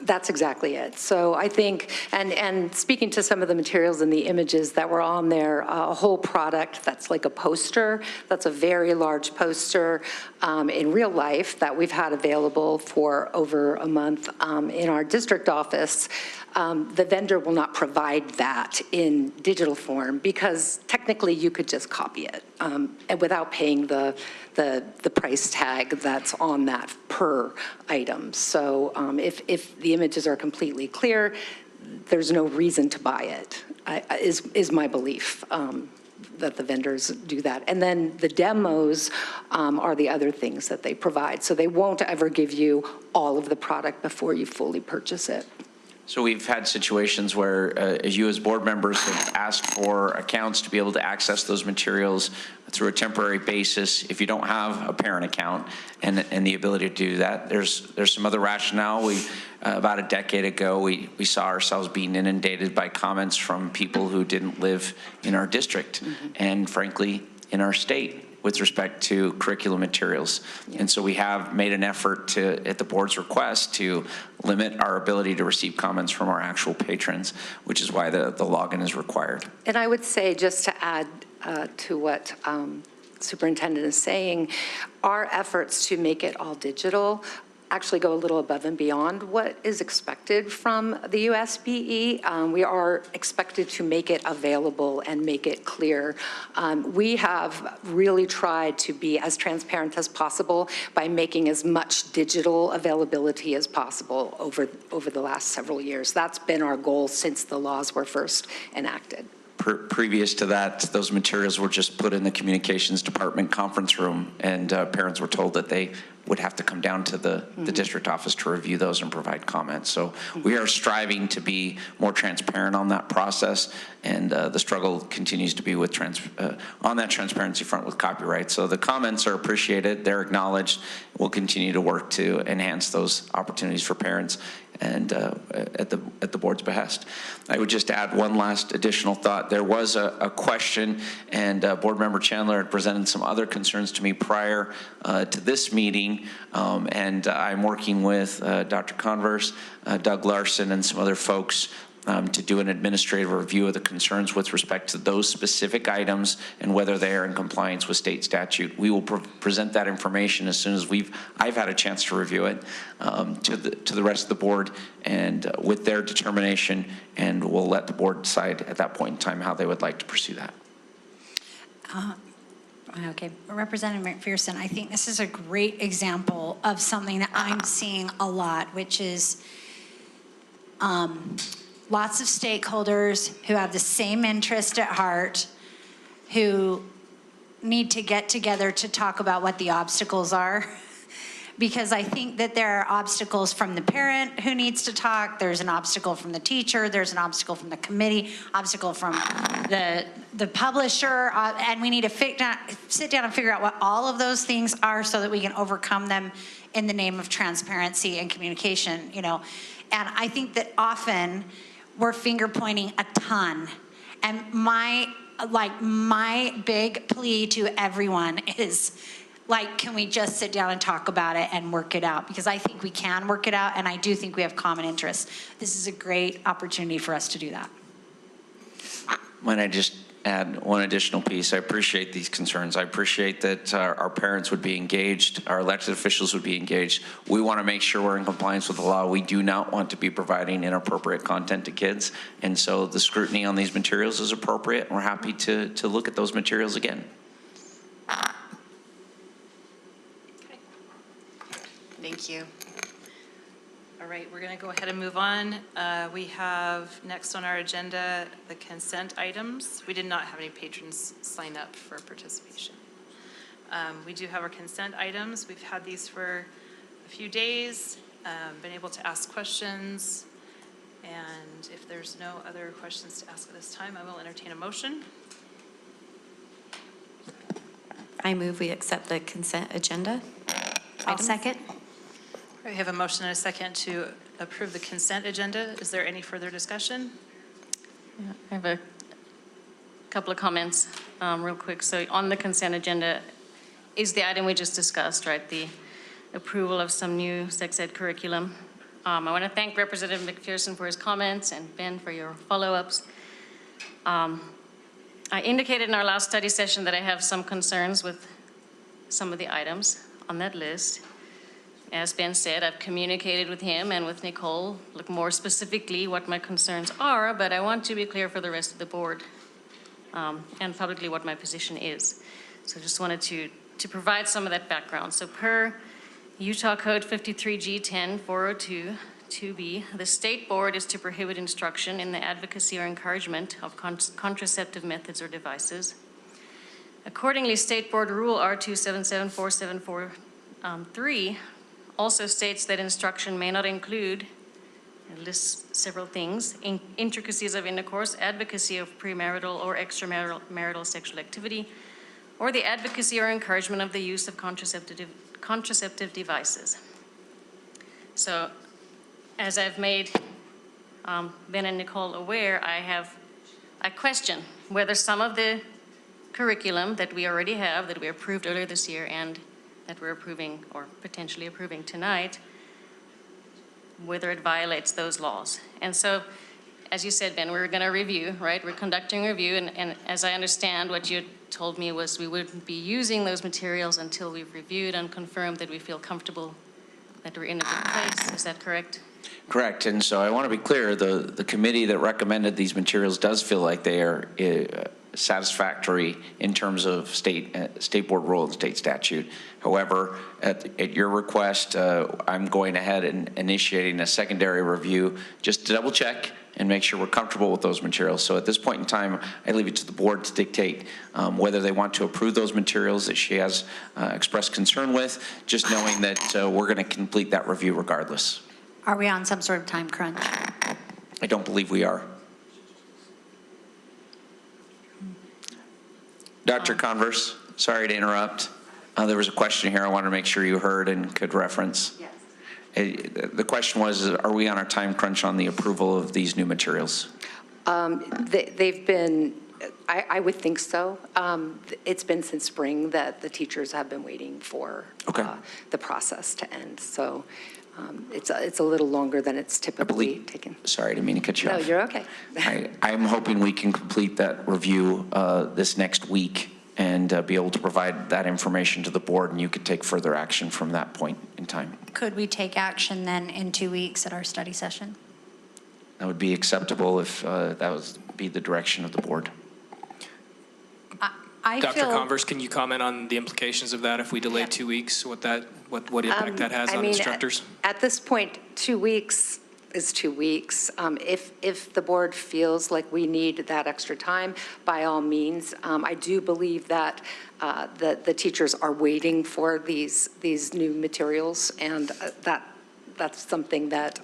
that's exactly it. So I think, and speaking to some of the materials and the images that were on there, a whole product that's like a poster, that's a very large poster in real life that we've had available for over a month in our district office. The vendor will not provide that in digital form because technically you could just copy it and without paying the price tag that's on that per item. So if the images are completely clear, there's no reason to buy it, is my belief. That the vendors do that. And then the demos are the other things that they provide. So they won't ever give you all of the product before you fully purchase it.
So we've had situations where you as board members have asked for accounts to be able to access those materials through a temporary basis if you don't have a parent account and the ability to do that. There's some other rationale. About a decade ago, we saw ourselves being inundated by comments from people who didn't live in our district and frankly in our state with respect to curriculum materials. Yeah. And so we have made an effort to, at the board's request, to limit our ability to receive comments from our actual patrons, which is why the login is required.
And I would say, just to add to what Superintendent is saying, our efforts to make it all digital actually go a little above and beyond what is expected from the USBE. We are expected to make it available and make it clear. We have really tried to be as transparent as possible by making as much digital availability as possible over the last several years. That's been our goal since the laws were first enacted.
Previous to that, those materials were just put in the communications department conference room, and parents were told that they would have to come down to the district office to review those and provide comments. So we are striving to be more transparent on that process, and the struggle continues to be with on that transparency front with copyright. So the comments are appreciated, they're acknowledged. We'll continue to work to enhance those opportunities for parents and at the board's behest. I would just add one last additional thought. There was a question, and Board Member Chandler had presented some other concerns to me prior to this meeting, and I'm working with Dr. Converse, Doug Larson, and some other folks to do an administrative review of the concerns with respect to those specific items and whether they are in compliance with state statute. We will present that information as soon as I've had a chance to review it to the rest of the board and with their determination, and we'll let the board decide at that point in time how they would like to pursue that.
Okay, Representative McPherson, I think this is a great example of something that I'm seeing a lot, which is lots of stakeholders who have the same interest at heart, who need to get together to talk about what the obstacles are, because I think that there are obstacles from the parent who needs to talk, there's an obstacle from the teacher, there's an obstacle from the committee, obstacle from the publisher, and we need to sit down and figure out what all of those things are so that we can overcome them in the name of transparency and communication, you know. And I think that often we're finger pointing a ton. And my big plea to everyone is, like, can we just sit down and talk about it and work it out? Because I think we can work it out, and I do think we have common interests. This is a great opportunity for us to do that.
Might I just add one additional piece? I appreciate these concerns. I appreciate that our parents would be engaged, our elected officials would be engaged. We want to make sure we're in compliance with the law. We do not want to be providing inappropriate content to kids. And so the scrutiny on these materials is appropriate, and we're happy to look at those materials again.
Thank you. All right, we're going to go ahead and move on. We have next on our agenda the consent items. We did not have any patrons sign up for participation. We do have our consent items. We've had these for a few days, been able to ask questions. And if there's no other questions to ask at this time, I will entertain a motion.
I move we accept the consent agenda.
I'll second.
We have a motion and a second to approve the consent agenda. Is there any further discussion?
Yeah, I have a couple of comments real quick. So on the consent agenda is the item we just discussed, right? The approval of some new sex ed curriculum. I want to thank Representative McPherson for his comments and Ben for your follow-ups. I indicated in our last study session that I have some concerns with some of the items on that list. As Ben said, I've communicated with him and with Nicole, look more specifically what my concerns are, but I want to be clear for the rest of the board and publicly what my position is. So just wanted to provide some of that background. So per Utah Code 53G10-402, 2B, the state board is to prohibit instruction in the advocacy or encouragement of contraceptive methods or devices. Accordingly, State Board Rule R277474-3 also states that instruction may not include, and lists several things, intricacies of intercourse, advocacy of premarital or extramarital sexual activity, or the advocacy or encouragement of the use of contraceptive devices. So, as I've made Ben and Nicole aware, I question whether some of the curriculum that we already have, that we approved earlier this year and that we're approving or potentially approving tonight, whether it violates those laws. And so, as you said, Ben, we're going to review, right? We're conducting a review, and as I understand, what you told me was we wouldn't be using those materials until we've reviewed and confirmed that we feel comfortable that we're in a good place. Is that correct?
Correct. And so I want to be clear, the committee that recommended these materials does feel like they are satisfactory in terms of state board rule and state statute. However, at your request, I'm going ahead and initiating a secondary review just to double check and make sure we're comfortable with those materials. So at this point in time, I leave it to the board to dictate whether they want to approve those materials that she has expressed concern with, just knowing that we're going to complete that review regardless.
Are we on some sort of time crunch?
I don't believe we are. Dr. Converse, sorry to interrupt. There was a question here I wanted to make sure you heard and could reference.
Yes.
The question was, are we on our time crunch on the approval of these new materials?
They've been, I would think so. It's been since spring that the teachers have been waiting for the process to end. So it's a little longer than it's typically taken.
Sorry, I didn't mean to cut you off.
No, you're okay.
I'm hoping we can complete that review this next week and be able to provide that information to the board, and you could take further action from that point in time.
Could we take action then in 2 weeks at our study session?
That would be acceptable if that was be the direction of the board.
Dr. Converse, can you comment on the implications of that if we delay 2 weeks? What impact that has on instructors?
At this point, 2 weeks is 2 weeks. If the board feels like we need that extra time, by all means. I do believe that the teachers are waiting for these new materials, and that's something that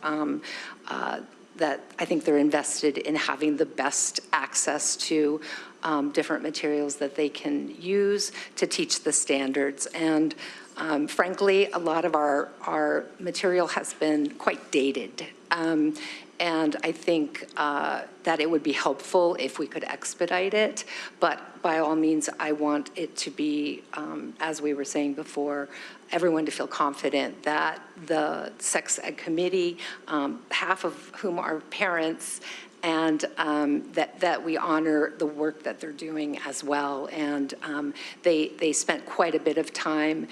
that I think they're invested in having the best access to different materials that they can use to teach the standards. And frankly, a lot of our material has been quite dated. And I think that it would be helpful if we could expedite it. But by all means, I want it to be, as we were saying before, everyone to feel confident that the sex ed committee, half of whom are parents, and that we honor the work that they're doing as well. And they spent quite a bit of time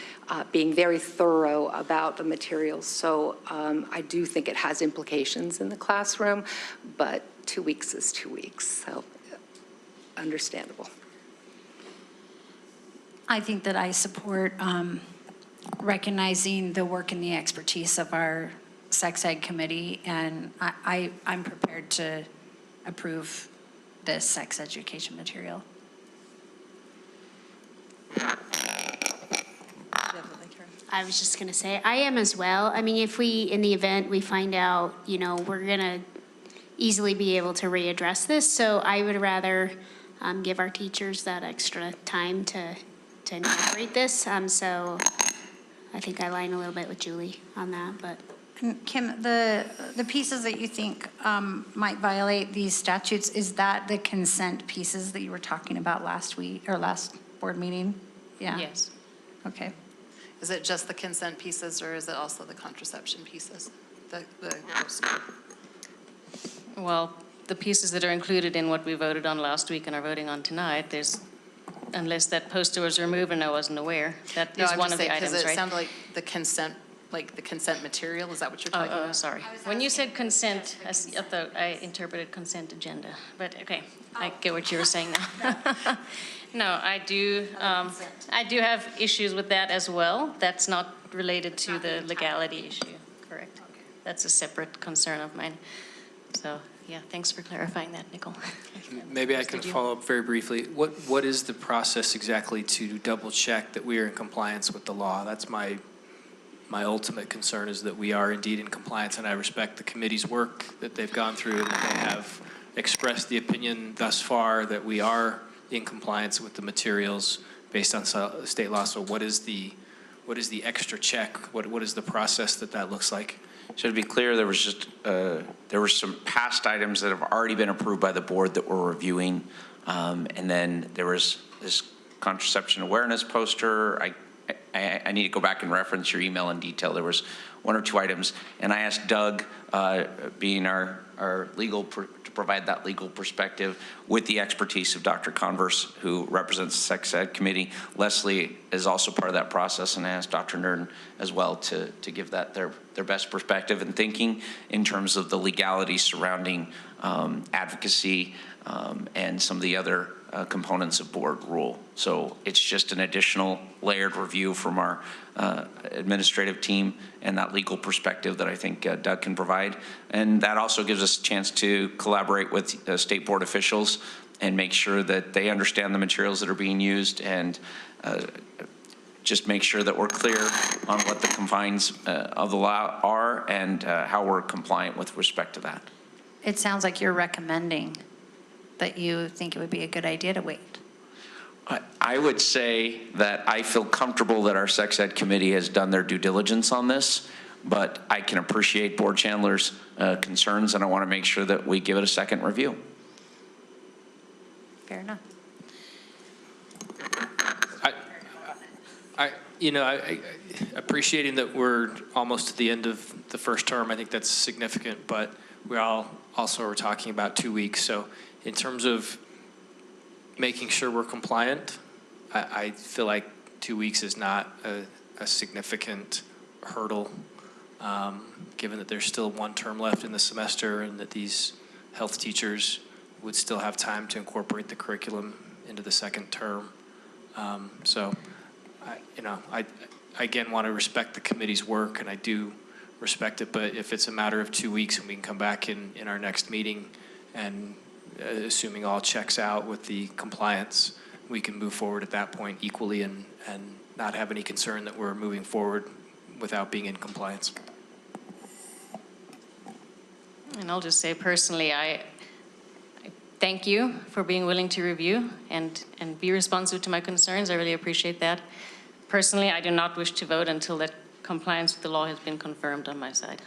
being very thorough about the materials. So I do think it has implications in the classroom, but 2 weeks is 2 weeks, so understandable.
I think that I support recognizing the work and the expertise of our sex ed committee, and I'm prepared to approve this sex education material.
I was just going to say, I am as well. I mean, if we, in the event, we find out, you know, we're going to easily be able to readdress this. So I would rather give our teachers that extra time to incorporate this. So I think I align a little bit with Julie on that, but.
And Kim, the pieces that you think might violate these statutes, is that the consent pieces that you were talking about last week, or last board meeting? Yeah.
Yes.
Okay.
Is it just the consent pieces, or is it also the contraception pieces?
Well, the pieces that are included in what we voted on last week and are voting on tonight, unless that poster was removed and I wasn't aware, that is one of the items, right?
Because it sounded like the consent material, is that what you're talking about?
Oh, sorry. When you said consent, I interpreted consent agenda, but okay, I get what you were saying now. No, I do have issues with that as well. That's not related to the legality issue, correct? That's a separate concern of mine. So, yeah, thanks for clarifying that, Nicole.
Maybe I can follow up very briefly. What is the process exactly to double check that we are in compliance with the law? That's my ultimate concern, is that we are indeed in compliance, and I respect the committee's work that they've gone through, and that they have expressed the opinion thus far that we are in compliance with the materials based on state law. So what is the extra check? What is the process that looks like?
So to be clear, there were some past items that have already been approved by the board that we're reviewing, and then there was this contraception awareness poster. I need to go back and reference your email in detail. There was 1 or 2 items, and I asked Doug, being our legal, to provide that legal perspective with the expertise of Dr. Converse, who represents the Sex Ed Committee. Leslie is also part of that process, and I asked Dr. Nerdin as well to give that their best perspective and thinking in terms of the legality surrounding advocacy and some of the other components of board rule. So it's just an additional layered review from our administrative team and that legal perspective that I think Doug can provide. And that also gives us a chance to collaborate with state board officials and make sure that they understand the materials that are being used, and just make sure that we're clear on what the confines of the law are and how we're compliant with respect to that.
It sounds like you're recommending that you think it would be a good idea to wait.
I would say that I feel comfortable that our Sex Ed Committee has done their due diligence on this, but I can appreciate Board Chandler's concerns, and I want to make sure that we give it a second review.
Fair enough.
I appreciating that we're almost at the end of the first term, I think that's significant, but we all also are talking about 2 weeks. So in terms of making sure we're compliant, I feel like 2 weeks is not a significant hurdle, given that there's still 1 term left in the semester and that these health teachers would still have time to incorporate the curriculum into the second term. So I again want to respect the committee's work, and I do respect it. But if it's a matter of 2 weeks and we can come back in our next meeting and assuming all checks out with the compliance, we can move forward at that point equally and not have any concern that we're moving forward without being in compliance.
And I'll just say personally, I thank you for being willing to review and be responsive to my concerns. I really appreciate that. Personally, I do not wish to vote until that compliance with the law has been confirmed on my side.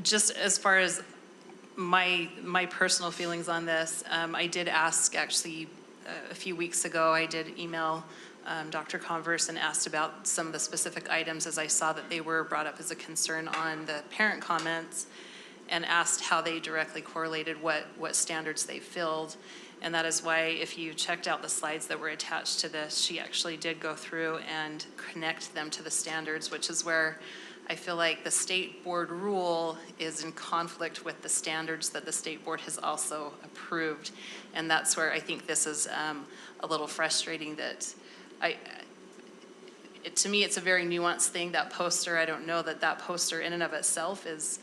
Just as far as my personal feelings on this, I did ask actually a few weeks ago, I did email Dr. Converse and asked about some of the specific items as I saw that they were brought up as a concern on the parent comments, and asked how they directly correlated what standards they filled. And that is why if you checked out the slides that were attached to this, she actually did go through and connect them to the standards, which is where I feel like the state board rule is in conflict with the standards that the state board has also approved. And that's where I think this is a little frustrating that to me, it's a very nuanced thing. That poster, I don't know that poster in and of itself is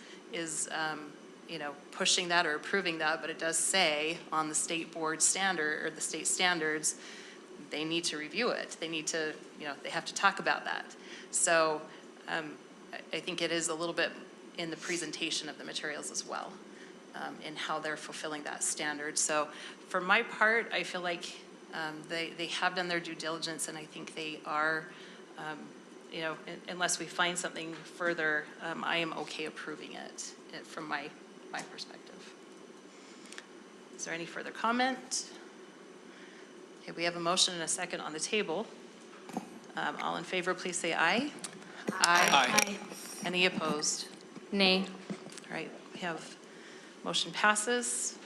pushing that or approving that, but it does say on the state board standard or the state standards, they need to review it. They need to, they have to talk about that. So I think it is a little bit in the presentation of the materials as well, in how they're fulfilling that standard. So for my part, I feel like they have done their due diligence, and I think they are, unless we find something further, I am okay approving it from my perspective. Is there any further comment? Okay, we have a motion and a second on the table. All in favor, please say aye. Aye. Any opposed?
Nay.
All right, we have motion passes.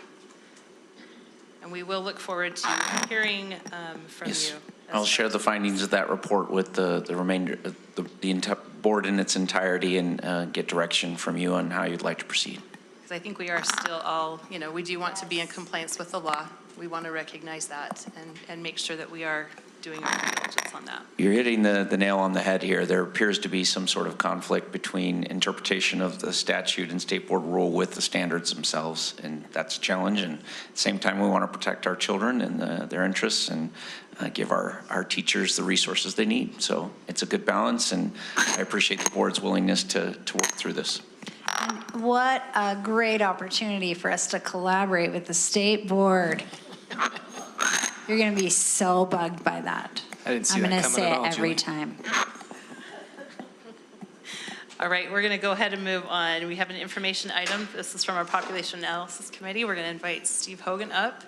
And we will look forward to hearing from
Yes.
you.
I'll share the findings of that report with the remainder, the board in its entirety, and get direction from you on how you'd like to proceed.
Because I think we are still all, we do want to be in compliance with the law. We want to recognize that and make sure that we are doing our due diligence on that.
You're hitting the nail on the head here. There appears to be some sort of conflict between interpretation of the statute and state board rule with the standards themselves, and that's a challenge. And at the same time, we want to protect our children and their interests and give our teachers the resources they need. So it's a good balance, and I appreciate the board's willingness to work through this.
And what a great opportunity for us to collaborate with the state board. You're going to be so bugged by that.
I didn't see
I'm
that
going to
coming
say
at all,
it every
Julie.
time.
All right, we're going to go ahead and move on. We have an information item. This is from our Population Analysis Committee. We're going to invite Steve Hogan up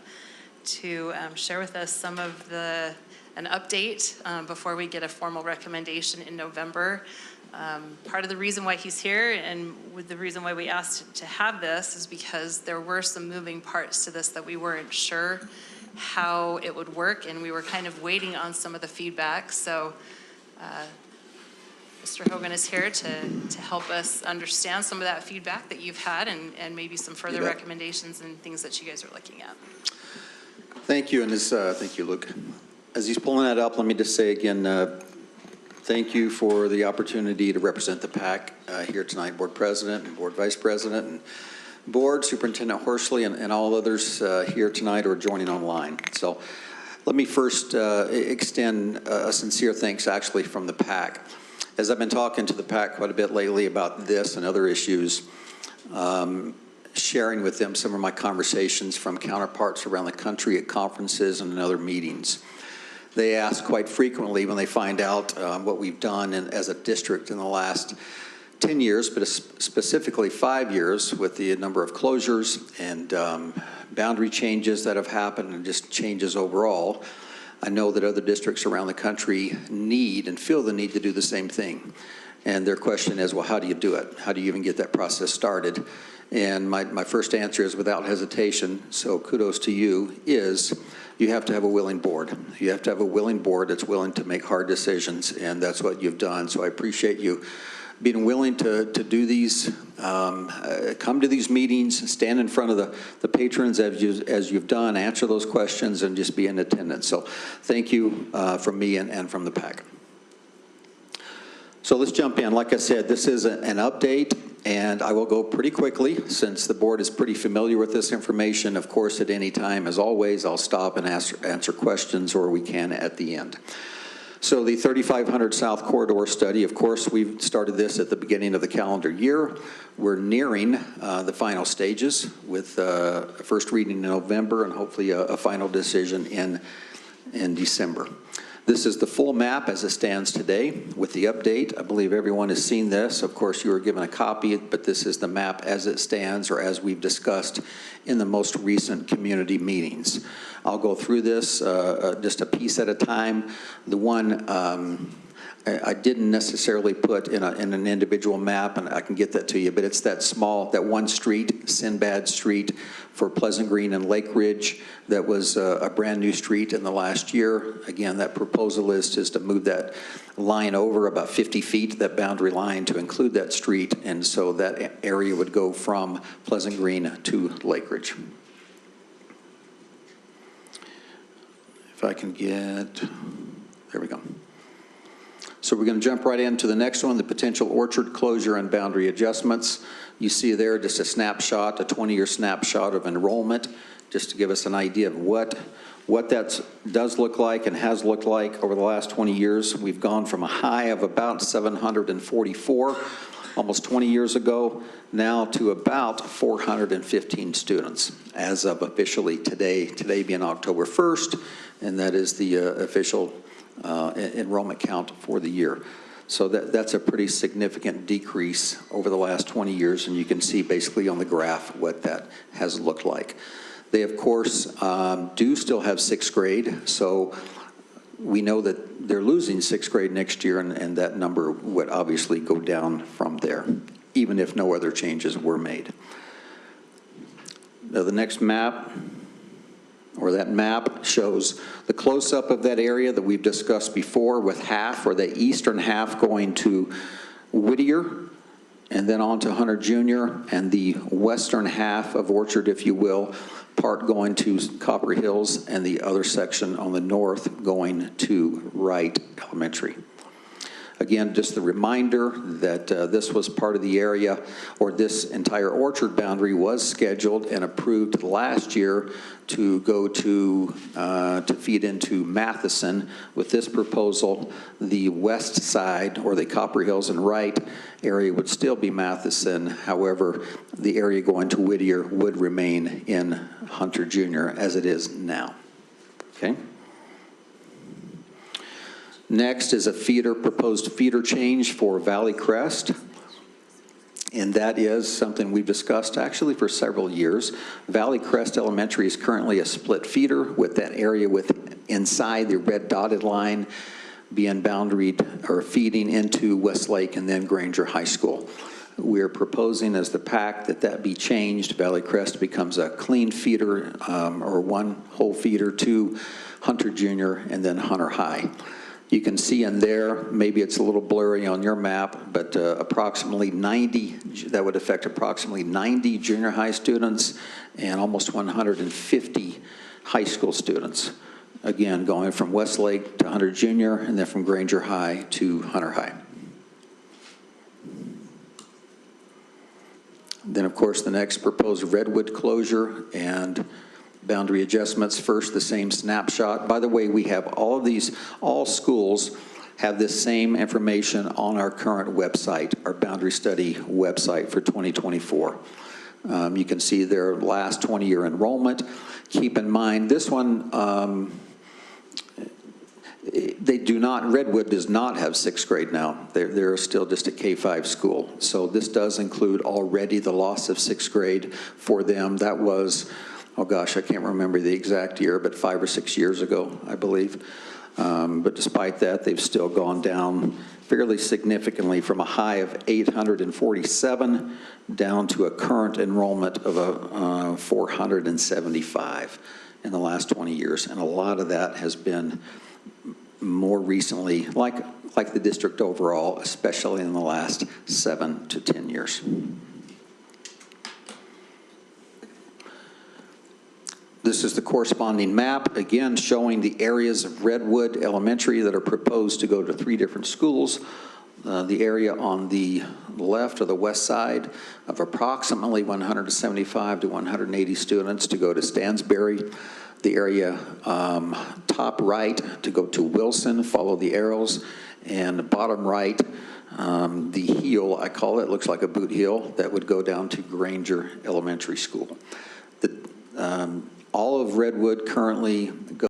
to share with us some of an update before we get a formal recommendation in November. Part of the reason why he's here and with the reason why we asked to have this is because there were some moving parts to this that we weren't sure how it would work, and we were kind of waiting on some of the feedback. So Mr. Hogan is here to help us understand some of that feedback that you've had and maybe some further recommendations and things that you guys are looking at.
Thank you, and thank you, Luke. As he's pulling that up, let me just say again, thank you for the opportunity to represent the PAC here tonight, Board President and Board Vice President and Board, Superintendent Horsley, and all others here tonight or joining online. So let me first extend a sincere thanks actually from the PAC. As I've been talking to the PAC quite a bit lately about this and other issues, sharing with them some of my conversations from counterparts around the country at conferences and in other meetings. They ask quite frequently when they find out what we've done as a district in the last 10 years, but specifically 5 years with the number of closures and boundary changes that have happened and just changes overall. I know that other districts around the country need and feel the need to do the same thing. And their question is, well, how do you do it? How do you even get that process started? And my first answer is without hesitation, so kudos to you, is you have to have a willing board. You have to have a willing board that's willing to make hard decisions, and that's what you've done. So I appreciate you being willing to do these, come to these meetings, stand in front of the patrons as you've done, answer those questions, and just be in attendance. So thank you from me and from the PAC. So let's jump in. Like I said, this is an update, and I will go pretty quickly since the board is pretty familiar with this information. Of course, at any time, as always, I'll stop and answer questions, or we can at the end. So the 3500 South Corridor study, of course, we've started this at the beginning of the calendar year. We're nearing the final stages with a first reading in November and hopefully a final decision in December. This is the full map as it stands today with the update. I believe everyone has seen this. Of course, you were given a copy, but this is the map as it stands or as we've discussed in the most recent community meetings. I'll go through this just a piece at a time. The one I didn't necessarily put in an individual map, and I can get that to you, but it's that one street, Sinbad Street for Pleasant Green and Lake Ridge, that was a brand new street in the last year. Again, that proposal is to move that line over about 50 feet, that boundary line, to include that street, and so that area would go from Pleasant Green to Lake Ridge. If I can get, there we go. So we're going to jump right into the next one, the potential orchard closure and boundary adjustments. You see there just a snapshot, a 20-year snapshot of enrollment, just to give us an idea of what that does look like and has looked like over the last 20 years. We've gone from a high of about 744 almost 20 years ago, now to about 415 students as of officially today being October 1st, and that is the official enrollment count for the year. So that's a pretty significant decrease over the last 20 years, and you can see basically on the graph what that has looked like. They, of course, do still have sixth grade, so we know that they're losing sixth grade next year, and that number would obviously go down from there, even if no other changes were made. Now, the next map, or that map, shows the close-up of that area that we've discussed before, with half, or the eastern half, going to Whittier and then on to Hunter Junior, and the western half of Orchard, if you will, part going to Copper Hills, and the other section on the north going to Wright Elementary. Again, just the reminder that this was part of the area, or this entire orchard boundary was scheduled and approved last year to go to feed into Matheson. With this proposal, the west side, or the Copper Hills and Wright area, would still be Matheson. However, the area going to Whittier would remain in Hunter Junior as it is now. Okay? Next is a proposed feeder change for Valley Crest. And that is something we've discussed actually for several years. Valley Crest Elementary is currently a split feeder, with that area inside the red dotted line being boundaried or feeding into Westlake and then Granger High School. We're proposing as the PAC that be changed. Valley Crest becomes a clean feeder, or one whole feeder to Hunter Junior and then Hunter High. You can see in there, maybe it's a little blurry on your map, but approximately 90, that would affect approximately 90 junior high students and almost 150 high school students. Again, going from Westlake to Hunter Junior and then from Granger High to Hunter High. Then, of course, the next proposed Redwood closure and boundary adjustments. First, the same snapshot. By the way, we have all schools have this same information on our current website, our boundary study website for 2024. You can see their last 20-year enrollment. Keep in mind, this one, Redwood does not have sixth grade now. They're still just a K-5 school. So this does include already the loss of sixth grade for them. That was, oh gosh, I can't remember the exact year, but 5 or 6 years ago, I believe. But despite that, they've still gone down fairly significantly from a high of 847 down to a current enrollment of 475 in the last 20 years. And a lot of that has been more recently, like the district overall, especially in the last 7 to 10 years. This is the corresponding map, again, showing the areas of Redwood Elementary that are proposed to go to 3 different schools. The area on the left or the west side of approximately 175 to 180 students to go to Stansbury. The area top right to go to Wilson, follow the arrows, and bottom right, the heel, I call it, looks like a boot heel, that would go down to Granger Elementary School. All of Redwood currently